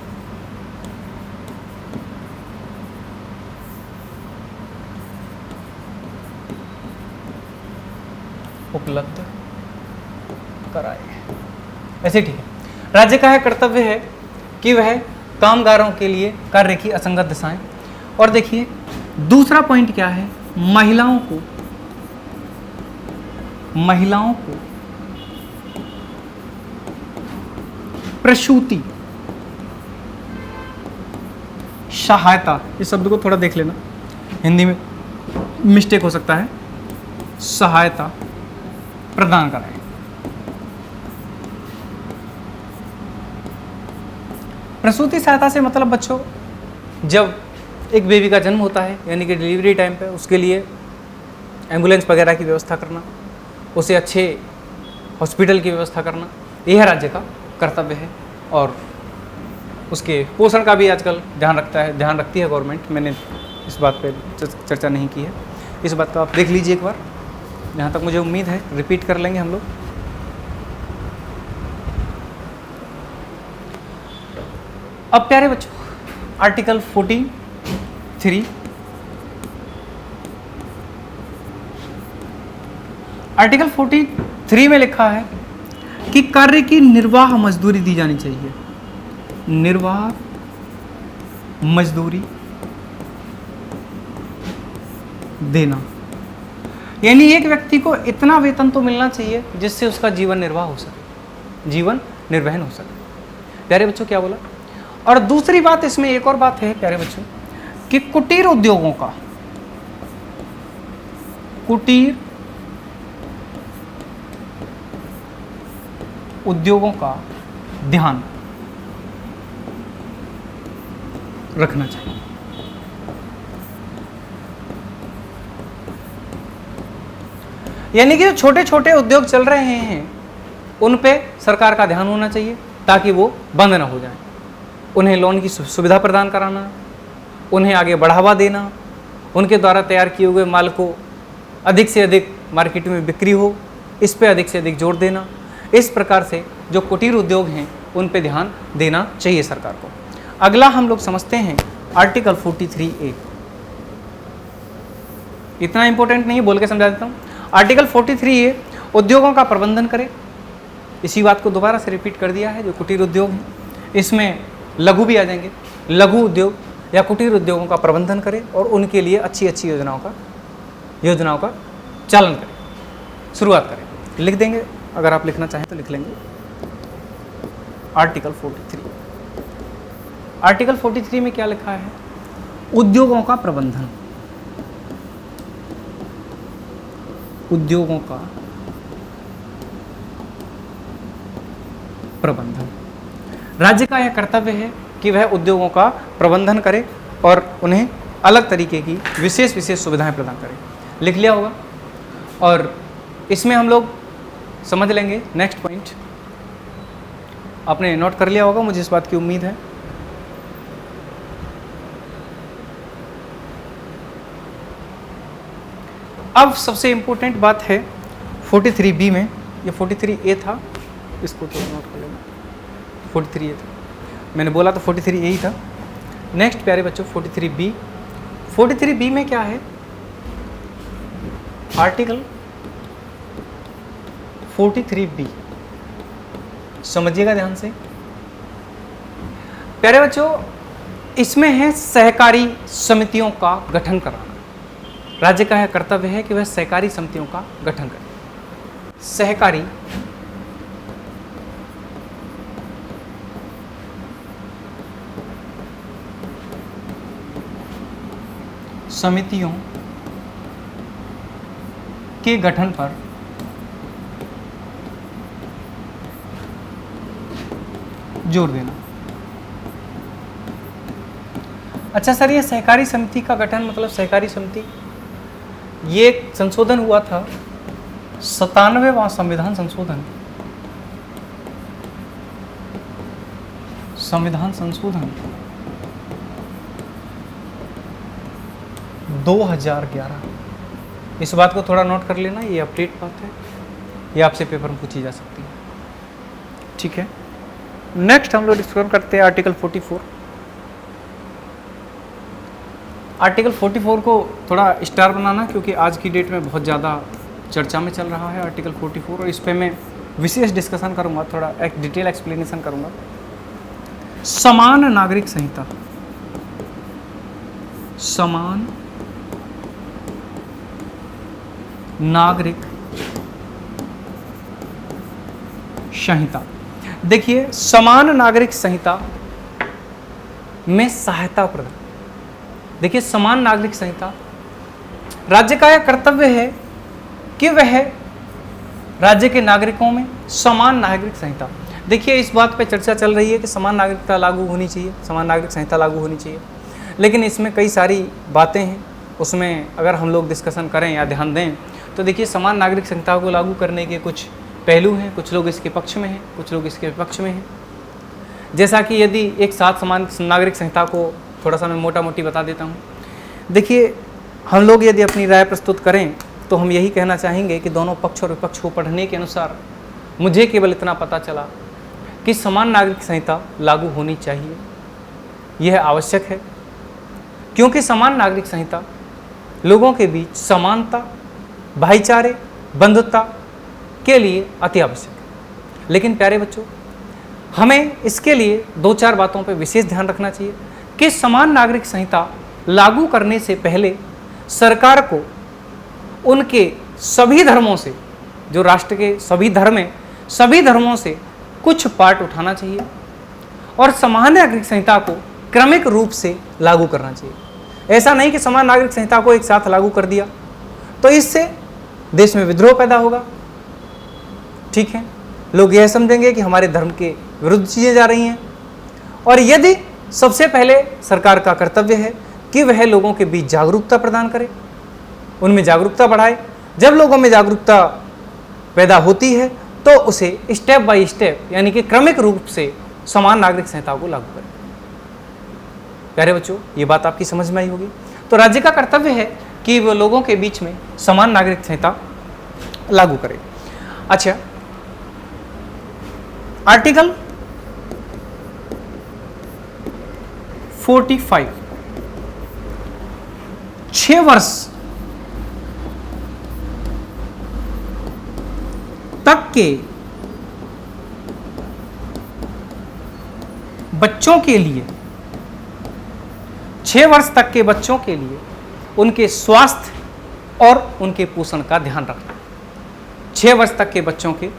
उपलब्ध कराए, ऐसे ठीक है। राज्य का यह कर्तव्य है कि वह कामगारों के लिए कार्य की असंगत दशाएं। और देखिए दूसरा पॉइंट क्या है, महिलाओं को प्रसूति सहायता, इस शब्द को थोड़ा देख लेना, हिंदी में मिस्टेक हो सकता है, सहायता प्रदान कराएं। प्रसूति सहायता से मतलब बच्चों, जब एक बेबी का जन्म होता है यानी कि डिलीवरी टाइम पे उसके लिए एम्बुलेंस वगैरह की व्यवस्था करना, उसे अच्छे हॉस्पिटल की व्यवस्था करना, यह राज्य का कर्तव्य है। और उसके पोषण का भी आजकल ध्यान रखती है गवर्नमेंट। मैंने इस बात पे चर्चा नहीं की है, इस बात को आप देख लीजिए एक बार, जहाँ तक मुझे उम्मीद है रिपीट कर लेंगे हम लोग। अब प्यारे बच्चों आर्टिकल 43, आर्टिकल 43 में लिखा है कि कार्य की निर्वाह मजदूरी दी जानी चाहिए। निर्वाह मजदूरी देना, यानी एक व्यक्ति को इतना वेतन तो मिलना चाहिए जिससे उसका जीवन निर्वाह हो सके, जीवन निर्वहन हो सके। प्यारे बच्चों क्या बोला। और दूसरी बात इसमें एक और बात है प्यारे बच्चों कि कुटीर उद्योगों का ध्यान रखना चाहिए। यानी कि जो छोटे छोटे उद्योग चल रहे हैं उन पे सरकार का ध्यान होना चाहिए ताकि वो बंद ना हो जाए। उन्हें लोन की सुविधा प्रदान कराना, उन्हें आगे बढ़ावा देना, उनके द्वारा तैयार किए हुए माल को अधिक से अधिक मार्केट में बिक्री हो, इस पे अधिक से अधिक जोर देना। इस प्रकार से जो कुटीर उद्योग हैं उन पे ध्यान देना चाहिए सरकार को। अगला हम लोग समझते हैं आर्टिकल 43A। इतना इंपॉर्टेंट नहीं है, बोल के समझा देता हूँ। आर्टिकल 43A उद्योगों का प्रबंधन करे। इसी बात को दोबारा से रिपीट कर दिया है। जो कुटीर उद्योग हैं इसमें लघु भी आ जाएंगे। लघु उद्योग या कुटीर उद्योगों का प्रबंधन करे और उनके लिए अच्छी अच्छी योजनाओं का चालन करें, शुरुआत करें। लिख देंगे, अगर आप लिखना चाहें तो लिख लेंगे। आर्टिकल 43 में क्या लिखा है उद्योगों का प्रबंधन, उद्योगों का प्रबंधन। राज्य का यह कर्तव्य है कि वह उद्योगों का प्रबंधन करे और उन्हें अलग तरीके की विशेष विशेष सुविधाएं प्रदान करे। लिख लिया होगा और इसमें हम लोग समझ लेंगे नेक्स्ट पॉइंट। आपने नोट कर लिया होगा, मुझे इस बात की उम्मीद है। अब सबसे इंपॉर्टेंट बात है 43B में, ये 43A था, इसको तो नोट कर लेना, 43A था, मैंने बोला तो 43A ही था। नेक्स्ट प्यारे बच्चों 43B, 43B में क्या है, आर्टिकल 43B, समझिएगा ध्यान से प्यारे बच्चों। इसमें है सहकारी समितियों का गठन कराना। राज्य का यह कर्तव्य है कि वह सहकारी समितियों का गठन करे। सहकारी समितियों के गठन पर जोर देना। अच्छा सर, ये सहकारी समिति का गठन मतलब सहकारी समिति, ये एक संशोधन हुआ था 97वां संविधान संशोधन, संविधान संशोधन 2011। इस बात को थोड़ा नोट कर लेना, ये अपडेट बात है, ये आपसे पेपर में पूछी जा सकती है, ठीक है। नेक्स्ट हम लोग डिस्कस करते हैं आर्टिकल 44। आर्टिकल 44 को थोड़ा स्टार बनाना, क्योंकि आज की डेट में बहुत ज़्यादा चर्चा में चल रहा है आर्टिकल 44, और इस पे मैं विशेष डिस्कशन करूंगा, थोड़ा एक डिटेल एक्सप्लेनेशन करूंगा। समान नागरिक संहिता, समान नागरिक संहिता। देखिए, समान नागरिक संहिता में सहायता प्रदान। देखिए, समान नागरिक संहिता, राज्य का यह कर्तव्य है कि वह राज्य के नागरिकों में समान नागरिक संहिता। देखिए, इस बात पे चर्चा चल रही है कि समान नागरिकता लागू होनी चाहिए, समान नागरिक संहिता लागू होनी चाहिए, लेकिन इसमें कई सारी बातें हैं, उसमें अगर हम लोग डिस्कशन करें या ध्यान दें तो देखिए, समान नागरिक संहिता को लागू करने के कुछ पहलू हैं, कुछ लोग इसके पक्ष में हैं, कुछ लोग इसके विपक्ष में हैं। जैसा कि यदि एक साथ समान नागरिक संहिता को थोड़ा सा मैं मोटा मोटी बता देता हूँ। देखिए, हम लोग यदि अपनी राय प्रस्तुत करें तो हम यही कहना चाहेंगे कि दोनों पक्ष और विपक्ष को पढ़ने के अनुसार मुझे केवल इतना पता चला कि समान नागरिक संहिता लागू होनी चाहिए, यह आवश्यक है, क्योंकि समान नागरिक संहिता लोगों के बीच समानता, भाईचारे, बंधुता के लिए अति आवश्यक है। लेकिन प्यारे बच्चों, हमें इसके लिए 2-4 बातों पर विशेष ध्यान रखना चाहिए कि समान नागरिक संहिता लागू करने से पहले सरकार को उनके सभी धर्मों से, जो राष्ट्र के सभी धर्म हैं, सभी धर्मों से कुछ पार्ट उठाना चाहिए और समान नागरिक संहिता को क्रमिक रूप से लागू करना चाहिए। ऐसा नहीं कि समान नागरिक संहिता को एक साथ लागू कर दिया तो इससे देश में विद्रोह पैदा होगा, ठीक है, लोग यह समझेंगे कि हमारे धर्म के विरुद्ध चीज़ें जा रही हैं। और यदि सबसे पहले सरकार का कर्तव्य है कि वह लोगों के बीच जागरूकता प्रदान करे, उनमें जागरूकता बढ़ाए, जब लोगों में जागरूकता पैदा होती है तो उसे स्टेप बाय स्टेप यानी कि क्रमिक रूप से समान नागरिक संहिता को लागू करें। प्यारे बच्चों, ये बात आपकी समझ में आई होगी। तो राज्य का कर्तव्य है कि वो लोगों के बीच में समान नागरिक संहिता लागू करे। अच्छा, आर्टिकल 45, 6 वर्ष तक के बच्चों के लिए, 6 वर्ष तक के बच्चों के लिए उनके स्वास्थ्य और उनके पोषण का ध्यान रखना। 6 वर्ष तक के बच्चों के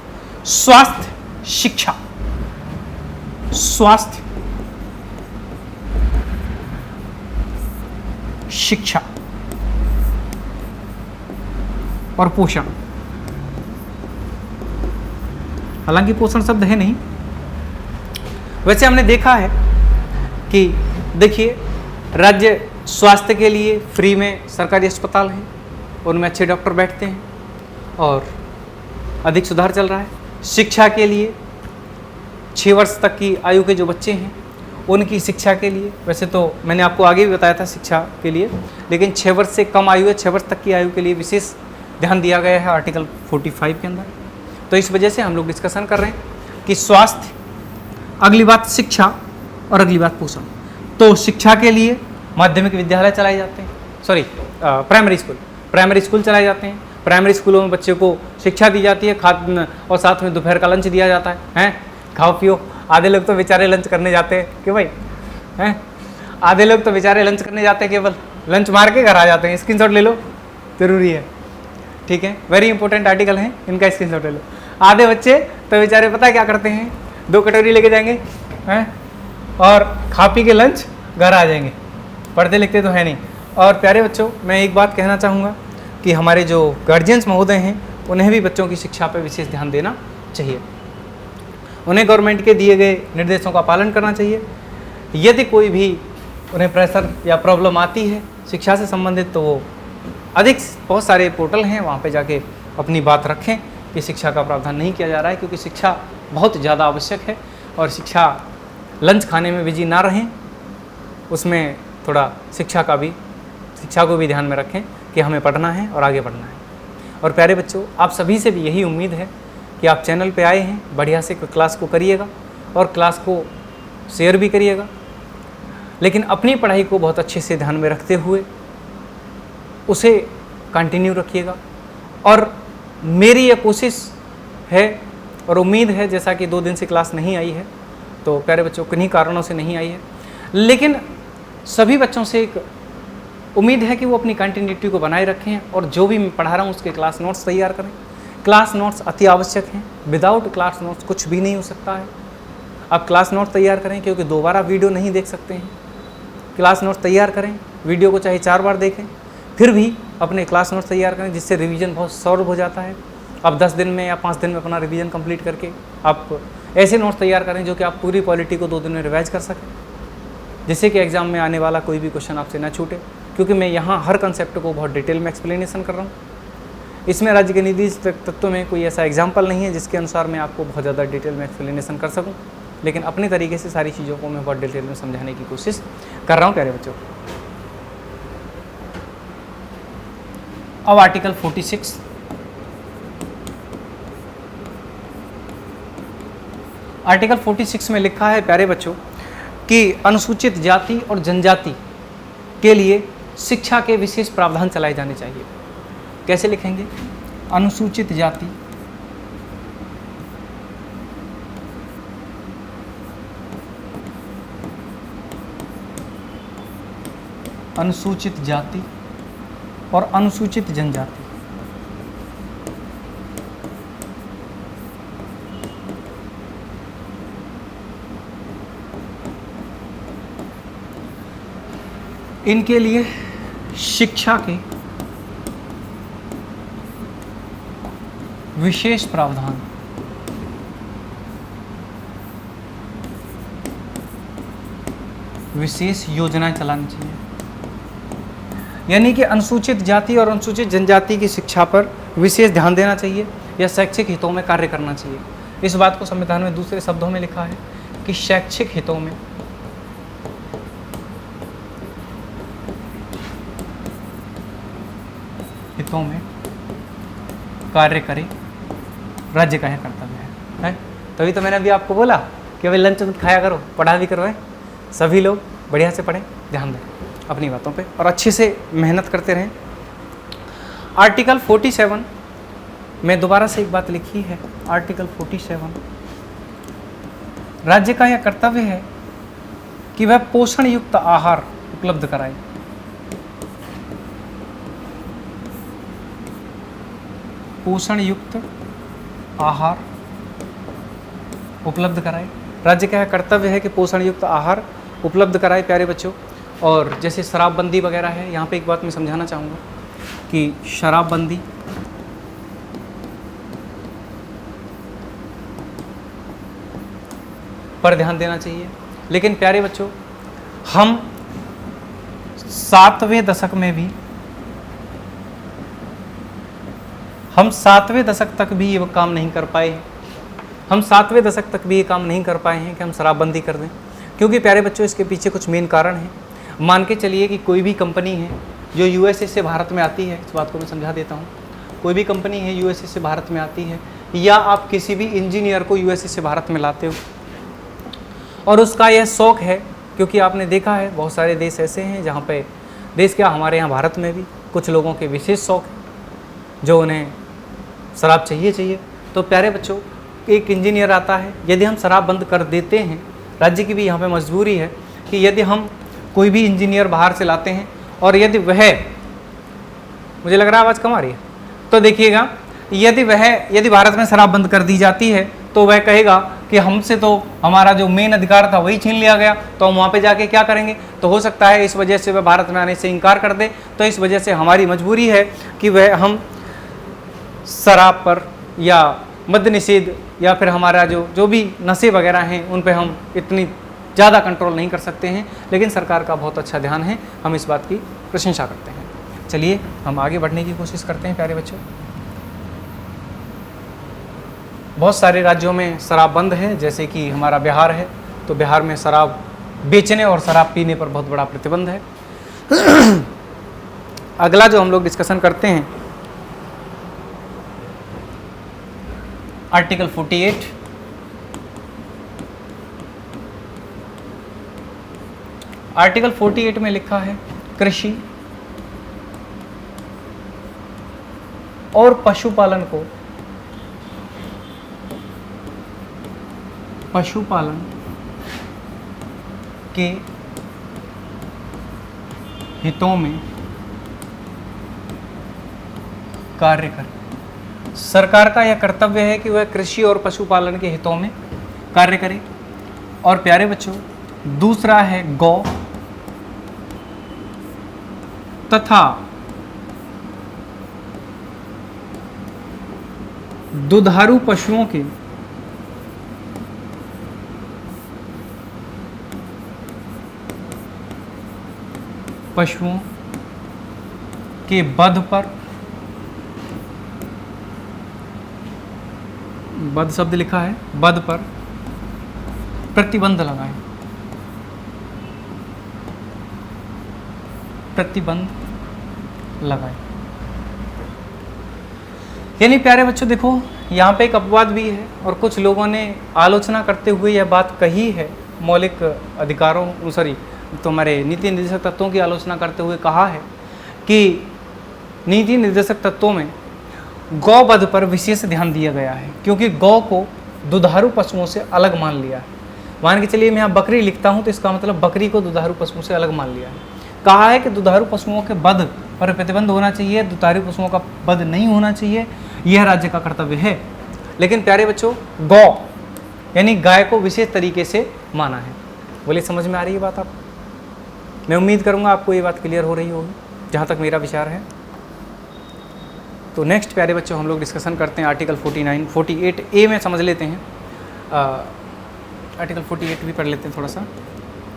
स्वास्थ्य, शिक्षा, स्वास्थ्य शिक्षा और पोषण। हालांकि पोषण शब्द है नहीं, वैसे हमने देखा है कि देखिए राज्य स्वास्थ्य के लिए फ्री में सरकारी अस्पताल है, उनमें अच्छे डॉक्टर बैठते हैं और अधिक सुधार चल रहा है। शिक्षा के लिए 6 वर्ष तक की आयु के जो बच्चे हैं उनकी शिक्षा के लिए, वैसे तो मैंने आपको आगे भी बताया था शिक्षा के लिए, लेकिन 6 वर्ष से कम आयु है 6 वर्ष तक की आयु के लिए विशेष ध्यान दिया गया है आर्टिकल 45 के अंदर। तो इस वजह से हम लोग डिस्कशन कर रहे हैं कि स्वास्थ्य, अगली बात शिक्षा और अगली बात पोषण। तो शिक्षा के लिए माध्यमिक विद्यालय चलाए जाते हैं, सॉरी प्राइमरी स्कूल चलाए जाते हैं। प्राइमरी स्कूलों में बच्चे को शिक्षा दी जाती है, खाद्य और साथ में दोपहर का लंच दिया जाता है, हैं खाओ पियो। आधे लोग तो बेचारे लंच करने जाते हैं कि भाई हैं, आधे लोग तो बेचारे लंच करने जाते हैं, केवल लंच मार के घर आ जाते हैं। स्क्रीनशॉट ले लो, जरूरी है, ठीक है, वेरी इंपॉर्टेंट आर्टिकल है, इनका स्क्रीनशॉट ले लो। आधे बच्चे तो बेचारे पता है क्या करते हैं, 2 कटोरी लेके जाएंगे हैं और खा पी के लंच घर आ जाएंगे, पढ़ते लिखते तो है नहीं। और प्यारे बच्चों, मैं एक बात कहना चाहूँगा कि हमारे जो गार्जियंस महोदय हैं उन्हें भी बच्चों की शिक्षा पर विशेष ध्यान देना चाहिए। उन्हें गवर्नमेंट के दिए गए निर्देशों का पालन करना चाहिए। यदि कोई भी उन्हें प्रेशर या प्रॉब्लम आती है शिक्षा से संबंधित, तो वो बहुत सारे पोर्टल हैं, वहाँ पे जाके अपनी बात रखें कि शिक्षा का प्रावधान नहीं किया जा रहा है, क्योंकि शिक्षा बहुत ज़्यादा आवश्यक है। और शिक्षा लंच खाने में बिजी ना रहें, उसमें थोड़ा शिक्षा को भी ध्यान में रखें कि हमें पढ़ना है और आगे बढ़ना है। और प्यारे बच्चों, आप सभी से भी यही उम्मीद है कि आप चैनल पे आए हैं, बढ़िया से क्लास को करिएगा और क्लास को शेयर भी करिएगा, लेकिन अपनी पढ़ाई को बहुत अच्छे से ध्यान में रखते हुए उसे कंटिन्यू रखिएगा। और मेरी ये कोशिश है और उम्मीद है, जैसा कि 2 दिन से क्लास नहीं आई है, तो प्यारे बच्चों किन्हीं कारणों से नहीं आई है, लेकिन सभी बच्चों से एक उम्मीद है कि वो अपनी कंटिन्यूटी को बनाए रखें और जो भी मैं पढ़ा रहा हूँ उसके क्लास नोट्स तैयार करें। क्लास नोट्स अति आवश्यक हैं, विदाउट क्लास नोट्स कुछ भी नहीं हो सकता है। आप क्लास नोट्स तैयार करें, क्योंकि दोबारा वीडियो नहीं देख सकते हैं। क्लास नोट्स तैयार करें, वीडियो को चाहे 4 बार देखें, फिर भी अपने क्लास नोट्स तैयार करें, जिससे रिवीजन बहुत सॉल्व हो जाता है। आप 10 दिन में या 5 दिन में अपना रिवीजन कंप्लीट करके आप ऐसे नोट्स तैयार करें जो कि आप पूरी पॉलिटी को 2 दिन में रिवाइज कर सकें, जिससे कि एग्जाम में आने वाला कोई भी क्वेश्चन आपसे ना छूटे। क्योंकि मैं यहाँ हर कंसेप्ट को बहुत डिटेल में एक्सप्लेनेशन कर रहा हूँ। इसमें राज्य के निधि तत्व में कोई ऐसा एग्जाम्पल नहीं है जिसके अनुसार मैं आपको बहुत ज़्यादा डिटेल में एक्सप्लेनेशन कर सकूँ, लेकिन अपने तरीके से सारी चीज़ों को मैं बहुत डिटेल में समझाने की कोशिश कर रहा हूँ प्यारे बच्चों। अब आर्टिकल 46, आर्टिकल 46 में लिखा है प्यारे बच्चों कि अनुसूचित जाति और जनजाति के लिए शिक्षा के विशेष प्रावधान चलाए जाने चाहिए। कैसे लिखेंगे? अनुसूचित जाति और अनुसूचित जनजाति इनके लिए शिक्षा के विशेष प्रावधान विशेष योजनाएं चलानी चाहिए। यानी कि अनुसूचित जाति और अनुसूचित जनजाति की शिक्षा पर विशेष ध्यान देना चाहिए या शैक्षिक हितों में कार्य करना चाहिए। इस बात को संविधान में दूसरे शब्दों में लिखा है कि शैक्षिक हितों में कार्य करे, राज्य का यह कर्तव्य है। तभी तो मैंने अभी आपको बोला कि भाई लंच खाया करो, पढ़ा भी करो, है सभी लोग बढ़िया से पढ़ें, ध्यान दें अपनी बातों पे और अच्छे से मेहनत करते रहें। आर्टिकल 47 में दोबारा से एक बात लिखी है, आर्टिकल 47 राज्य का यह कर्तव्य है कि वह पोषण युक्त आहार उपलब्ध कराए। पोषण युक्त आहार उपलब्ध कराए। राज्य का यह कर्तव्य है कि पोषण युक्त आहार उपलब्ध कराए प्यारे बच्चों। और जैसे शराबबंदी वगैरह है, यहाँ पे एक बात मैं समझाना चाहूँगा कि शराबबंदी पर ध्यान देना चाहिए। लेकिन प्यारे बच्चों, हम 7वें दशक में भी, हम 7वें दशक तक भी ये काम नहीं कर पाए हैं। हम 7वें दशक तक भी ये काम नहीं कर पाए हैं कि हम शराबबंदी कर दें, क्योंकि प्यारे बच्चों इसके पीछे कुछ मेन कारण हैं। मान के चलिए कि कोई भी कंपनी है जो यूएसए से भारत में आती है, इस बात को मैं समझा देता हूँ। कोई भी कंपनी है यूएसए से भारत में आती है, या आप किसी भी इंजीनियर को यूएसए से भारत में लाते हो, और उसका यह शौक है, क्योंकि आपने देखा है बहुत सारे देश ऐसे हैं जहाँ पे, देश क्या हमारे यहाँ भारत में भी कुछ लोगों के विशेष शौक है जो उन्हें शराब चाहिए। तो प्यारे बच्चों, एक इंजीनियर आता है, यदि हम शराब बंद कर देते हैं, राज्य की भी यहाँ पे मजबूरी है कि यदि हम कोई भी इंजीनियर बाहर से लाते हैं और यदि वह, मुझे लग रहा है आवाज़ कम आ रही है, तो देखिएगा, यदि भारत में शराब बंद कर दी जाती है तो वह कहेगा कि हमसे तो हमारा जो मेन अधिकार था वही छीन लिया गया, तो हम वहाँ पे जाके क्या करेंगे। तो हो सकता है इस वजह से वह भारत में आने से इनकार कर दे। तो इस वजह से हमारी मजबूरी है कि वह हम शराब पर या मद्य निषेध या फिर हमारा जो भी नशे वगैरह हैं उन पे हम इतनी ज़्यादा कंट्रोल नहीं कर सकते हैं। लेकिन सरकार का बहुत अच्छा ध्यान है, हम इस बात की प्रशंसा करते हैं। चलिए हम आगे बढ़ने की कोशिश करते हैं प्यारे बच्चों। बहुत सारे राज्यों में शराब बंद है, जैसे कि हमारा बिहार है, तो बिहार में शराब बेचने और शराब पीने पर बहुत बड़ा प्रतिबंध है। अगला जो हम लोग डिस्कशन करते हैं, आर्टिकल 48। आर्टिकल 48 में लिखा है कृषि और पशुपालन को, पशुपालन के हितों में कार्य करें। सरकार का यह कर्तव्य है कि वह कृषि और पशुपालन के हितों में कार्य करे। और प्यारे बच्चों, दूसरा है गौ तथा दुधारू पशुओं के वध पर, वध शब्द लिखा है, वध पर प्रतिबंध लगाएं, प्रतिबंध लगाएं। यानी प्यारे बच्चों देखो, यहाँ पे एक अपवाद भी है और कुछ लोगों ने आलोचना करते हुए यह बात कही है, मौलिक अधिकारों तो हमारे नीति निर्देशक तत्वों की आलोचना करते हुए कहा है कि नीति निर्देशक तत्वों में गौवध पर विशेष ध्यान दिया गया है, क्योंकि गौ को दुधारू पशुओं से अलग मान लिया है। मान के चलिए मैं यहाँ बकरी लिखता हूँ तो इसका मतलब बकरी को दुधारू पशुओं से अलग मान लिया है। कहा है कि दुधारू पशुओं के वध पर प्रतिबंध होना चाहिए, दुधारू पशुओं का वध नहीं होना चाहिए, यह राज्य का कर्तव्य है। लेकिन प्यारे बच्चों, गौ यानी गाय को विशेष तरीके से माना है। बोले समझ में आ रही है बात आपको? मैं उम्मीद करूंगा आपको ये बात क्लियर हो रही होगी, जहाँ तक मेरा विचार है। तो नेक्स्ट प्यारे बच्चों हम लोग डिस्कशन करते हैं आर्टिकल 48A में समझ लेते हैं। आर्टिकल 48 भी पढ़ लेते हैं थोड़ा सा,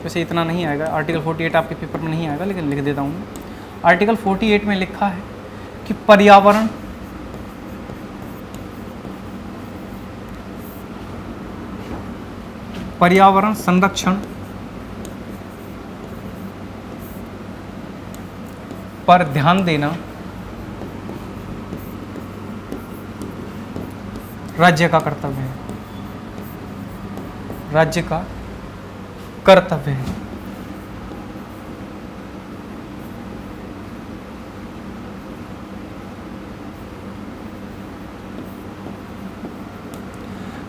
वैसे इतना नहीं आएगा, आर्टिकल 48 आपके पेपर में नहीं आएगा, लेकिन लिख देता हूँ। आर्टिकल 48 में लिखा है कि पर्यावरण संरक्षण पर ध्यान देना राज्य का कर्तव्य है, राज्य का कर्तव्य है।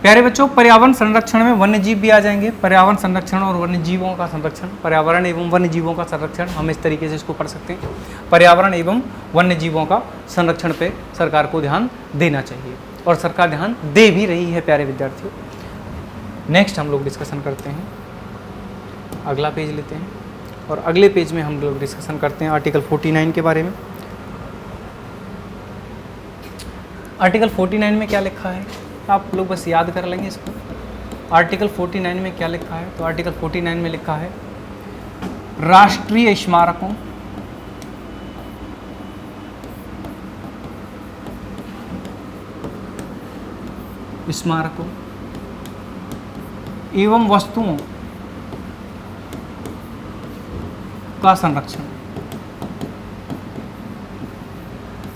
प्यारे बच्चों, पर्यावरण संरक्षण में वन्य जीव भी आ जाएंगे। पर्यावरण संरक्षण और वन्य जीवों का संरक्षण, पर्यावरण एवं वन्य जीवों का संरक्षण, हम इस तरीके से इसको पढ़ सकते हैं। पर्यावरण एवं वन्य जीवों का संरक्षण पे सरकार को ध्यान देना चाहिए और सरकार ध्यान दे भी रही है प्यारे विद्यार्थियों। नेक्स्ट हम लोग डिस्कशन करते हैं, अगला पेज लेते हैं और अगले पेज में हम लोग डिस्कशन करते हैं आर्टिकल 49 के बारे में। आर्टिकल 49 में क्या लिखा है, आप लोग बस याद कर लेंगे इसको। आर्टिकल 49 में क्या लिखा है, तो आर्टिकल 49 में लिखा है राष्ट्रीय स्मारकों एवं वस्तुओं का संरक्षण।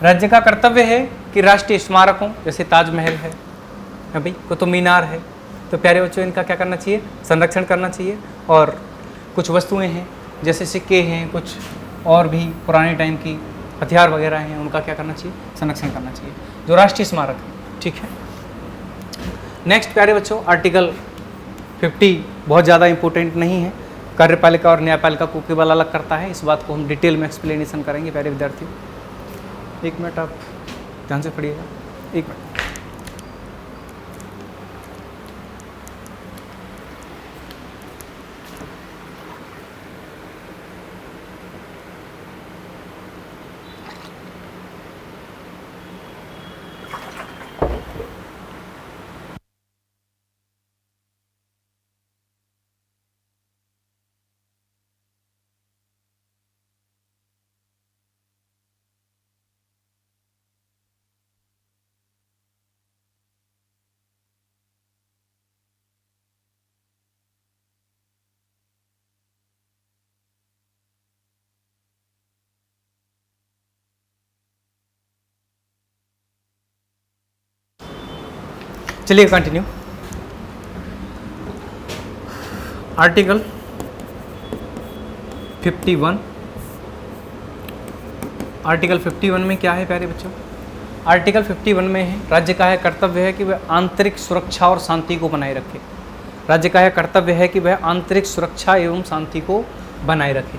राज्य का कर्तव्य है कि राष्ट्रीय स्मारकों, जैसे ताजमहल है भाई, कुतुब मीनार है, तो प्यारे बच्चों इनका क्या करना चाहिए, संरक्षण करना चाहिए। और कुछ वस्तुएं हैं जैसे सिक्के हैं, कुछ और भी पुराने टाइम की हथियार वगैरह हैं, उनका क्या करना चाहिए, संरक्षण करना चाहिए, जो राष्ट्रीय स्मारक है। ठीक है, नेक्स्ट प्यारे बच्चों आर्टिकल 50 बहुत ज़्यादा इंपॉर्टेंट नहीं है, कार्यपालिका और न्यायपालिका को केवल अलग करता है। इस बात को हम डिटेल में एक्सप्लेनेशन करेंगे प्यारे विद्यार्थियों। एक मिनट आप ध्यान से पढ़िएगा, एक मिनट। चलिए कंटिन्यू। आर्टिकल 51, आर्टिकल 51 में क्या है प्यारे बच्चों, आर्टिकल 51 में है राज्य का है कर्तव्य है कि वह आंतरिक सुरक्षा और शांति को बनाए रखे। राज्य का है कर्तव्य है कि वह आंतरिक सुरक्षा एवं शांति को बनाए रखे।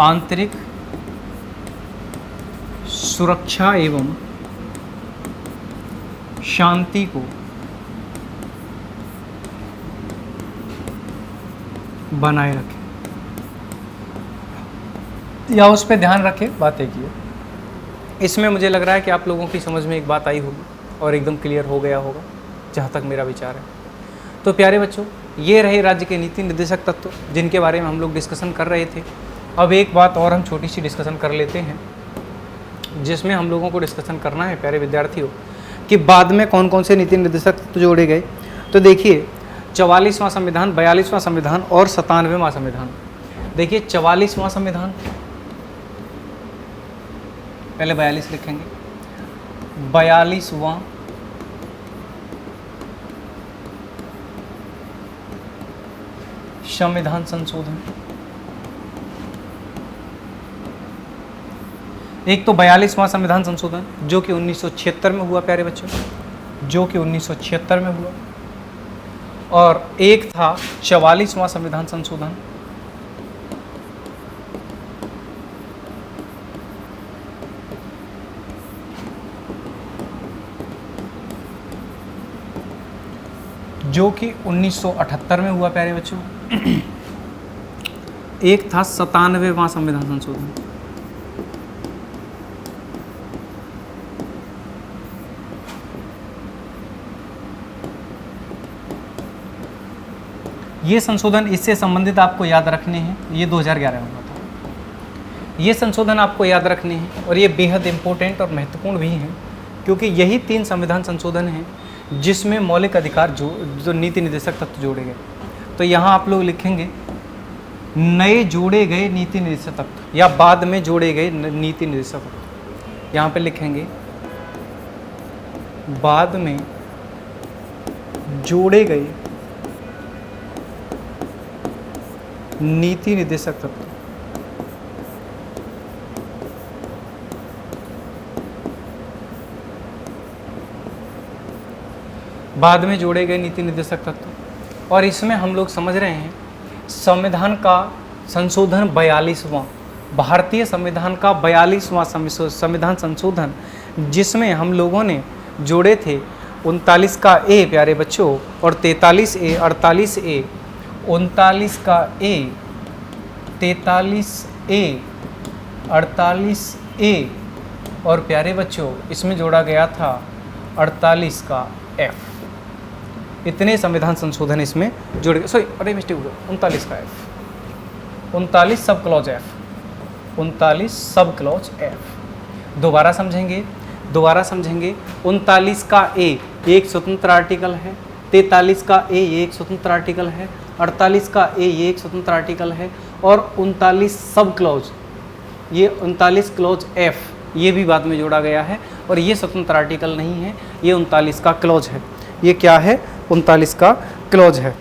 आंतरिक सुरक्षा एवं शांति को बनाए रखें, या उस पर ध्यान रखें, बात एक ही है। इसमें मुझे लग रहा है कि आप लोगों की समझ में एक बात आई होगी और एकदम क्लियर हो गया होगा, जहाँ तक मेरा विचार है। तो प्यारे बच्चों, ये रहे राज्य के नीति निर्देशक तत्व जिनके बारे में हम लोग डिस्कशन कर रहे थे। अब एक बात और हम छोटी सी डिस्कशन कर लेते हैं, जिसमें हम लोगों को डिस्कशन करना है प्यारे विद्यार्थियों कि बाद में कौन कौन से नीति निर्देशक तत्व जोड़े गए। तो देखिए 44वां संविधान, 42वां संविधान और 97वां संविधान। देखिए 44वां संविधान, पहले 42 लिखेंगे, 42वां संविधान संशोधन। एक तो 42वां संविधान संशोधन जो कि 1976 में हुआ प्यारे बच्चों, जो कि 1976 में हुआ, और एक था 44वां संविधान संशोधन जो कि 1978 में हुआ प्यारे बच्चों। एक था 97वां संविधान संशोधन। ये संशोधन इससे संबंधित आपको याद रखने हैं, ये 2011 में हुआ था। ये संशोधन आपको याद रखने हैं और ये बेहद इम्पोर्टेंट और महत्वपूर्ण भी हैं, क्योंकि यही 3 संविधान संशोधन हैं जिसमें मौलिक अधिकार जो नीति निर्देशक तत्व जोड़े गए। तो यहाँ आप लोग लिखेंगे नए जोड़े गए नीति निर्देशक तत्व या बाद में जोड़े गए नीति निर्देशक तत्व। यहाँ पे लिखेंगे बाद में जोड़े गए नीति निर्देशक तत्व। बाद में जोड़े गए नीति निर्देशक तत्व। और इसमें हम लोग समझ रहे हैं संविधान का संशोधन 42वां, भारतीय संविधान का 42वां संविधान संशोधन, जिसमें हम लोगों ने जोड़े थे 39 का ए प्यारे बच्चों और 43 ए 48 ए, 39 का ए 43 ए 48 ए और प्यारे बच्चों इसमें जोड़ा गया था 48 का एफ। इतने संविधान संशोधन इसमें जोड़ गए, सॉरी अरे मिस्टेक हो गया, 39 का F, 39 sub clause F, 39 sub clause F. दोबारा समझेंगे 39 का ए एक स्वतंत्र आर्टिकल है, 43 का ए ये एक स्वतंत्र आर्टिकल है, 48 का ए ये एक स्वतंत्र आर्टिकल है और 39 सब क्लॉज, ये 39 क्लॉज एफ ये भी बाद में जोड़ा गया है और ये स्वतंत्र आर्टिकल नहीं है, ये 39 का क्लॉज है। ये क्या है? 39 का क्लॉज है।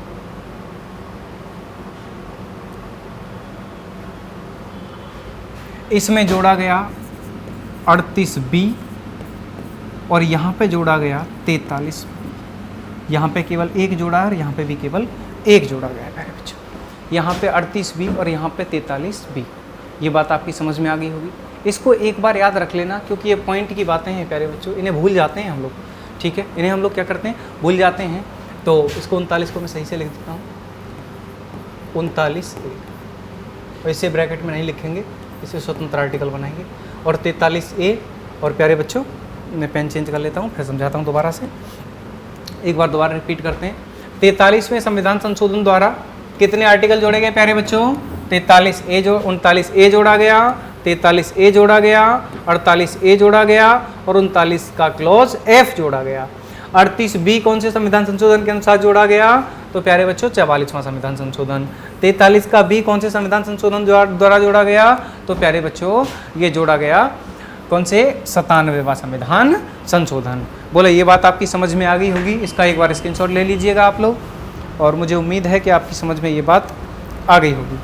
इसमें जोड़ा गया 38 बी और यहाँ पे जोड़ा गया 43। यहाँ पे केवल एक जोड़ा है और यहाँ पे भी केवल एक जोड़ा गया है प्यारे बच्चों। यहाँ पे 38 बी और यहाँ पे 43 बी। ये बात आपकी समझ में आ गई होगी। इसको एक बार याद रख लेना क्योंकि ये पॉइंट की बातें हैं प्यारे बच्चों, इन्हें भूल जाते हैं हम लोग, ठीक है, इन्हें हम लोग क्या करते हैं, भूल जाते हैं। तो इसको 39 को मैं सही से लिख देता हूँ, 39 ए, और इसे ब्रैकेट में नहीं लिखेंगे, इसे स्वतंत्र आर्टिकल बनाएंगे। और 43 ए और प्यारे बच्चों मैं पेन चेंज कर लेता हूँ, फिर समझाता हूँ दोबारा से, एक बार दोबारा रिपीट करते हैं। 43वें संविधान संशोधन द्वारा कितने आर्टिकल जोड़े गए प्यारे बच्चों? 39 ए 39 ए जोड़ा गया, 43 ए जोड़ा गया, 48 ए जोड़ा गया और 39 का क्लॉज एफ जोड़ा गया। 38 बी कौन से संविधान संशोधन के अनुसार जोड़ा गया? तो प्यारे बच्चों 44वां संविधान संशोधन। 43 का बी कौन से संविधान संशोधन द्वारा जोड़ा गया? तो प्यारे बच्चों ये जोड़ा गया कौन से? 97वां संविधान संशोधन। बोले ये बात आपकी समझ में आ गई होगी। इसका एक बार स्क्रीनशॉट ले लीजिएगा आप लोग और मुझे उम्मीद है कि आपकी समझ में ये बात आ गई होगी।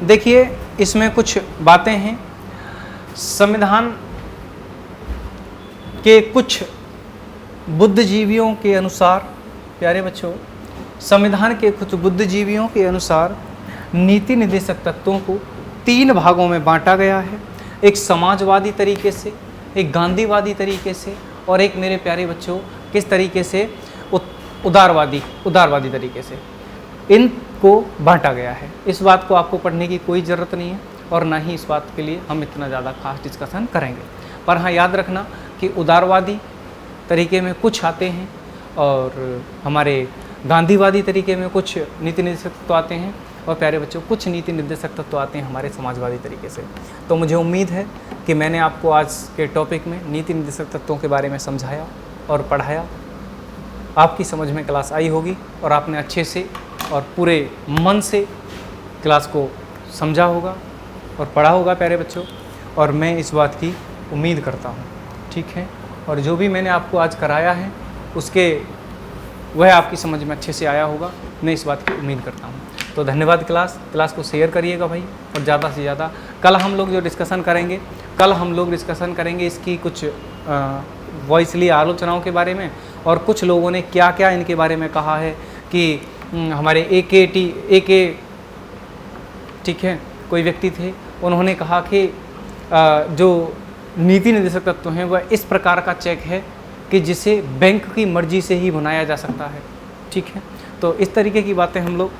देखिए इसमें कुछ बातें हैं, संविधान के कुछ बुद्धिजीवियों के अनुसार प्यारे बच्चों, संविधान के कुछ बुद्धिजीवियों के अनुसार नीति निर्देशक तत्वों को 3 भागों में बांटा गया है। एक समाजवादी तरीके से, एक गांधीवादी तरीके से और एक मेरे प्यारे बच्चों किस तरीके से? उदारवादी तरीके से इनको बांटा गया है। इस बात को आपको पढ़ने की कोई ज़रूरत नहीं है और ना ही इस बात के लिए हम इतना ज़्यादा खास डिस्कशन करेंगे। पर हाँ याद रखना कि उदारवादी तरीके में कुछ आते हैं और हमारे गांधीवादी तरीके में कुछ नीति निर्देशक तत्व आते हैं और प्यारे बच्चों कुछ नीति निर्देशक तत्व आते हैं हमारे समाजवादी तरीके से। तो मुझे उम्मीद है कि मैंने आपको आज के टॉपिक में नीति निर्देशक तत्वों के बारे में समझाया और पढ़ाया। आपकी समझ में क्लास आई होगी और आपने अच्छे से और पूरे मन से क्लास को समझा होगा और पढ़ा होगा प्यारे बच्चों, और मैं इस बात की उम्मीद करता हूँ, ठीक है। और जो भी मैंने आपको आज कराया है उसके वह आपकी समझ में अच्छे से आया होगा, मैं इस बात की उम्मीद करता हूँ। तो धन्यवाद। क्लास को शेयर करिएगा भाई, और ज़्यादा से ज़्यादा कल हम लोग जो डिस्कशन करेंगे इसकी कुछ वॉइसली आलोचनाओं के बारे में, और कुछ लोगों ने क्या क्या इनके बारे में कहा है कि हमारे ए ठीक है, कोई व्यक्ति थे, उन्होंने कहा कि जो नीति निर्देशक तत्व हैं वह इस प्रकार का चेक है कि जिसे बैंक की मर्जी से ही बनाया जा सकता है, ठीक है। तो इस तरीके की बातें हम लोग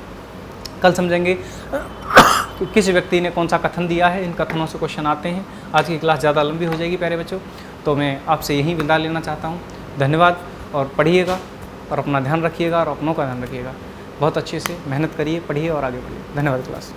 कल समझेंगे कि किस व्यक्ति ने कौन सा कथन दिया है। इन कथनों से क्वेश्चन आते हैं। आज की क्लास ज़्यादा लंबी हो जाएगी प्यारे बच्चों, तो मैं आपसे यहीं विदा लेना चाहता हूँ। धन्यवाद, और पढ़िएगा और अपना ध्यान रखिएगा और अपनों का ध्यान रखिएगा। बहुत अच्छे से मेहनत करिए, पढ़िए और आगे बढ़िए। धन्यवाद क्लास।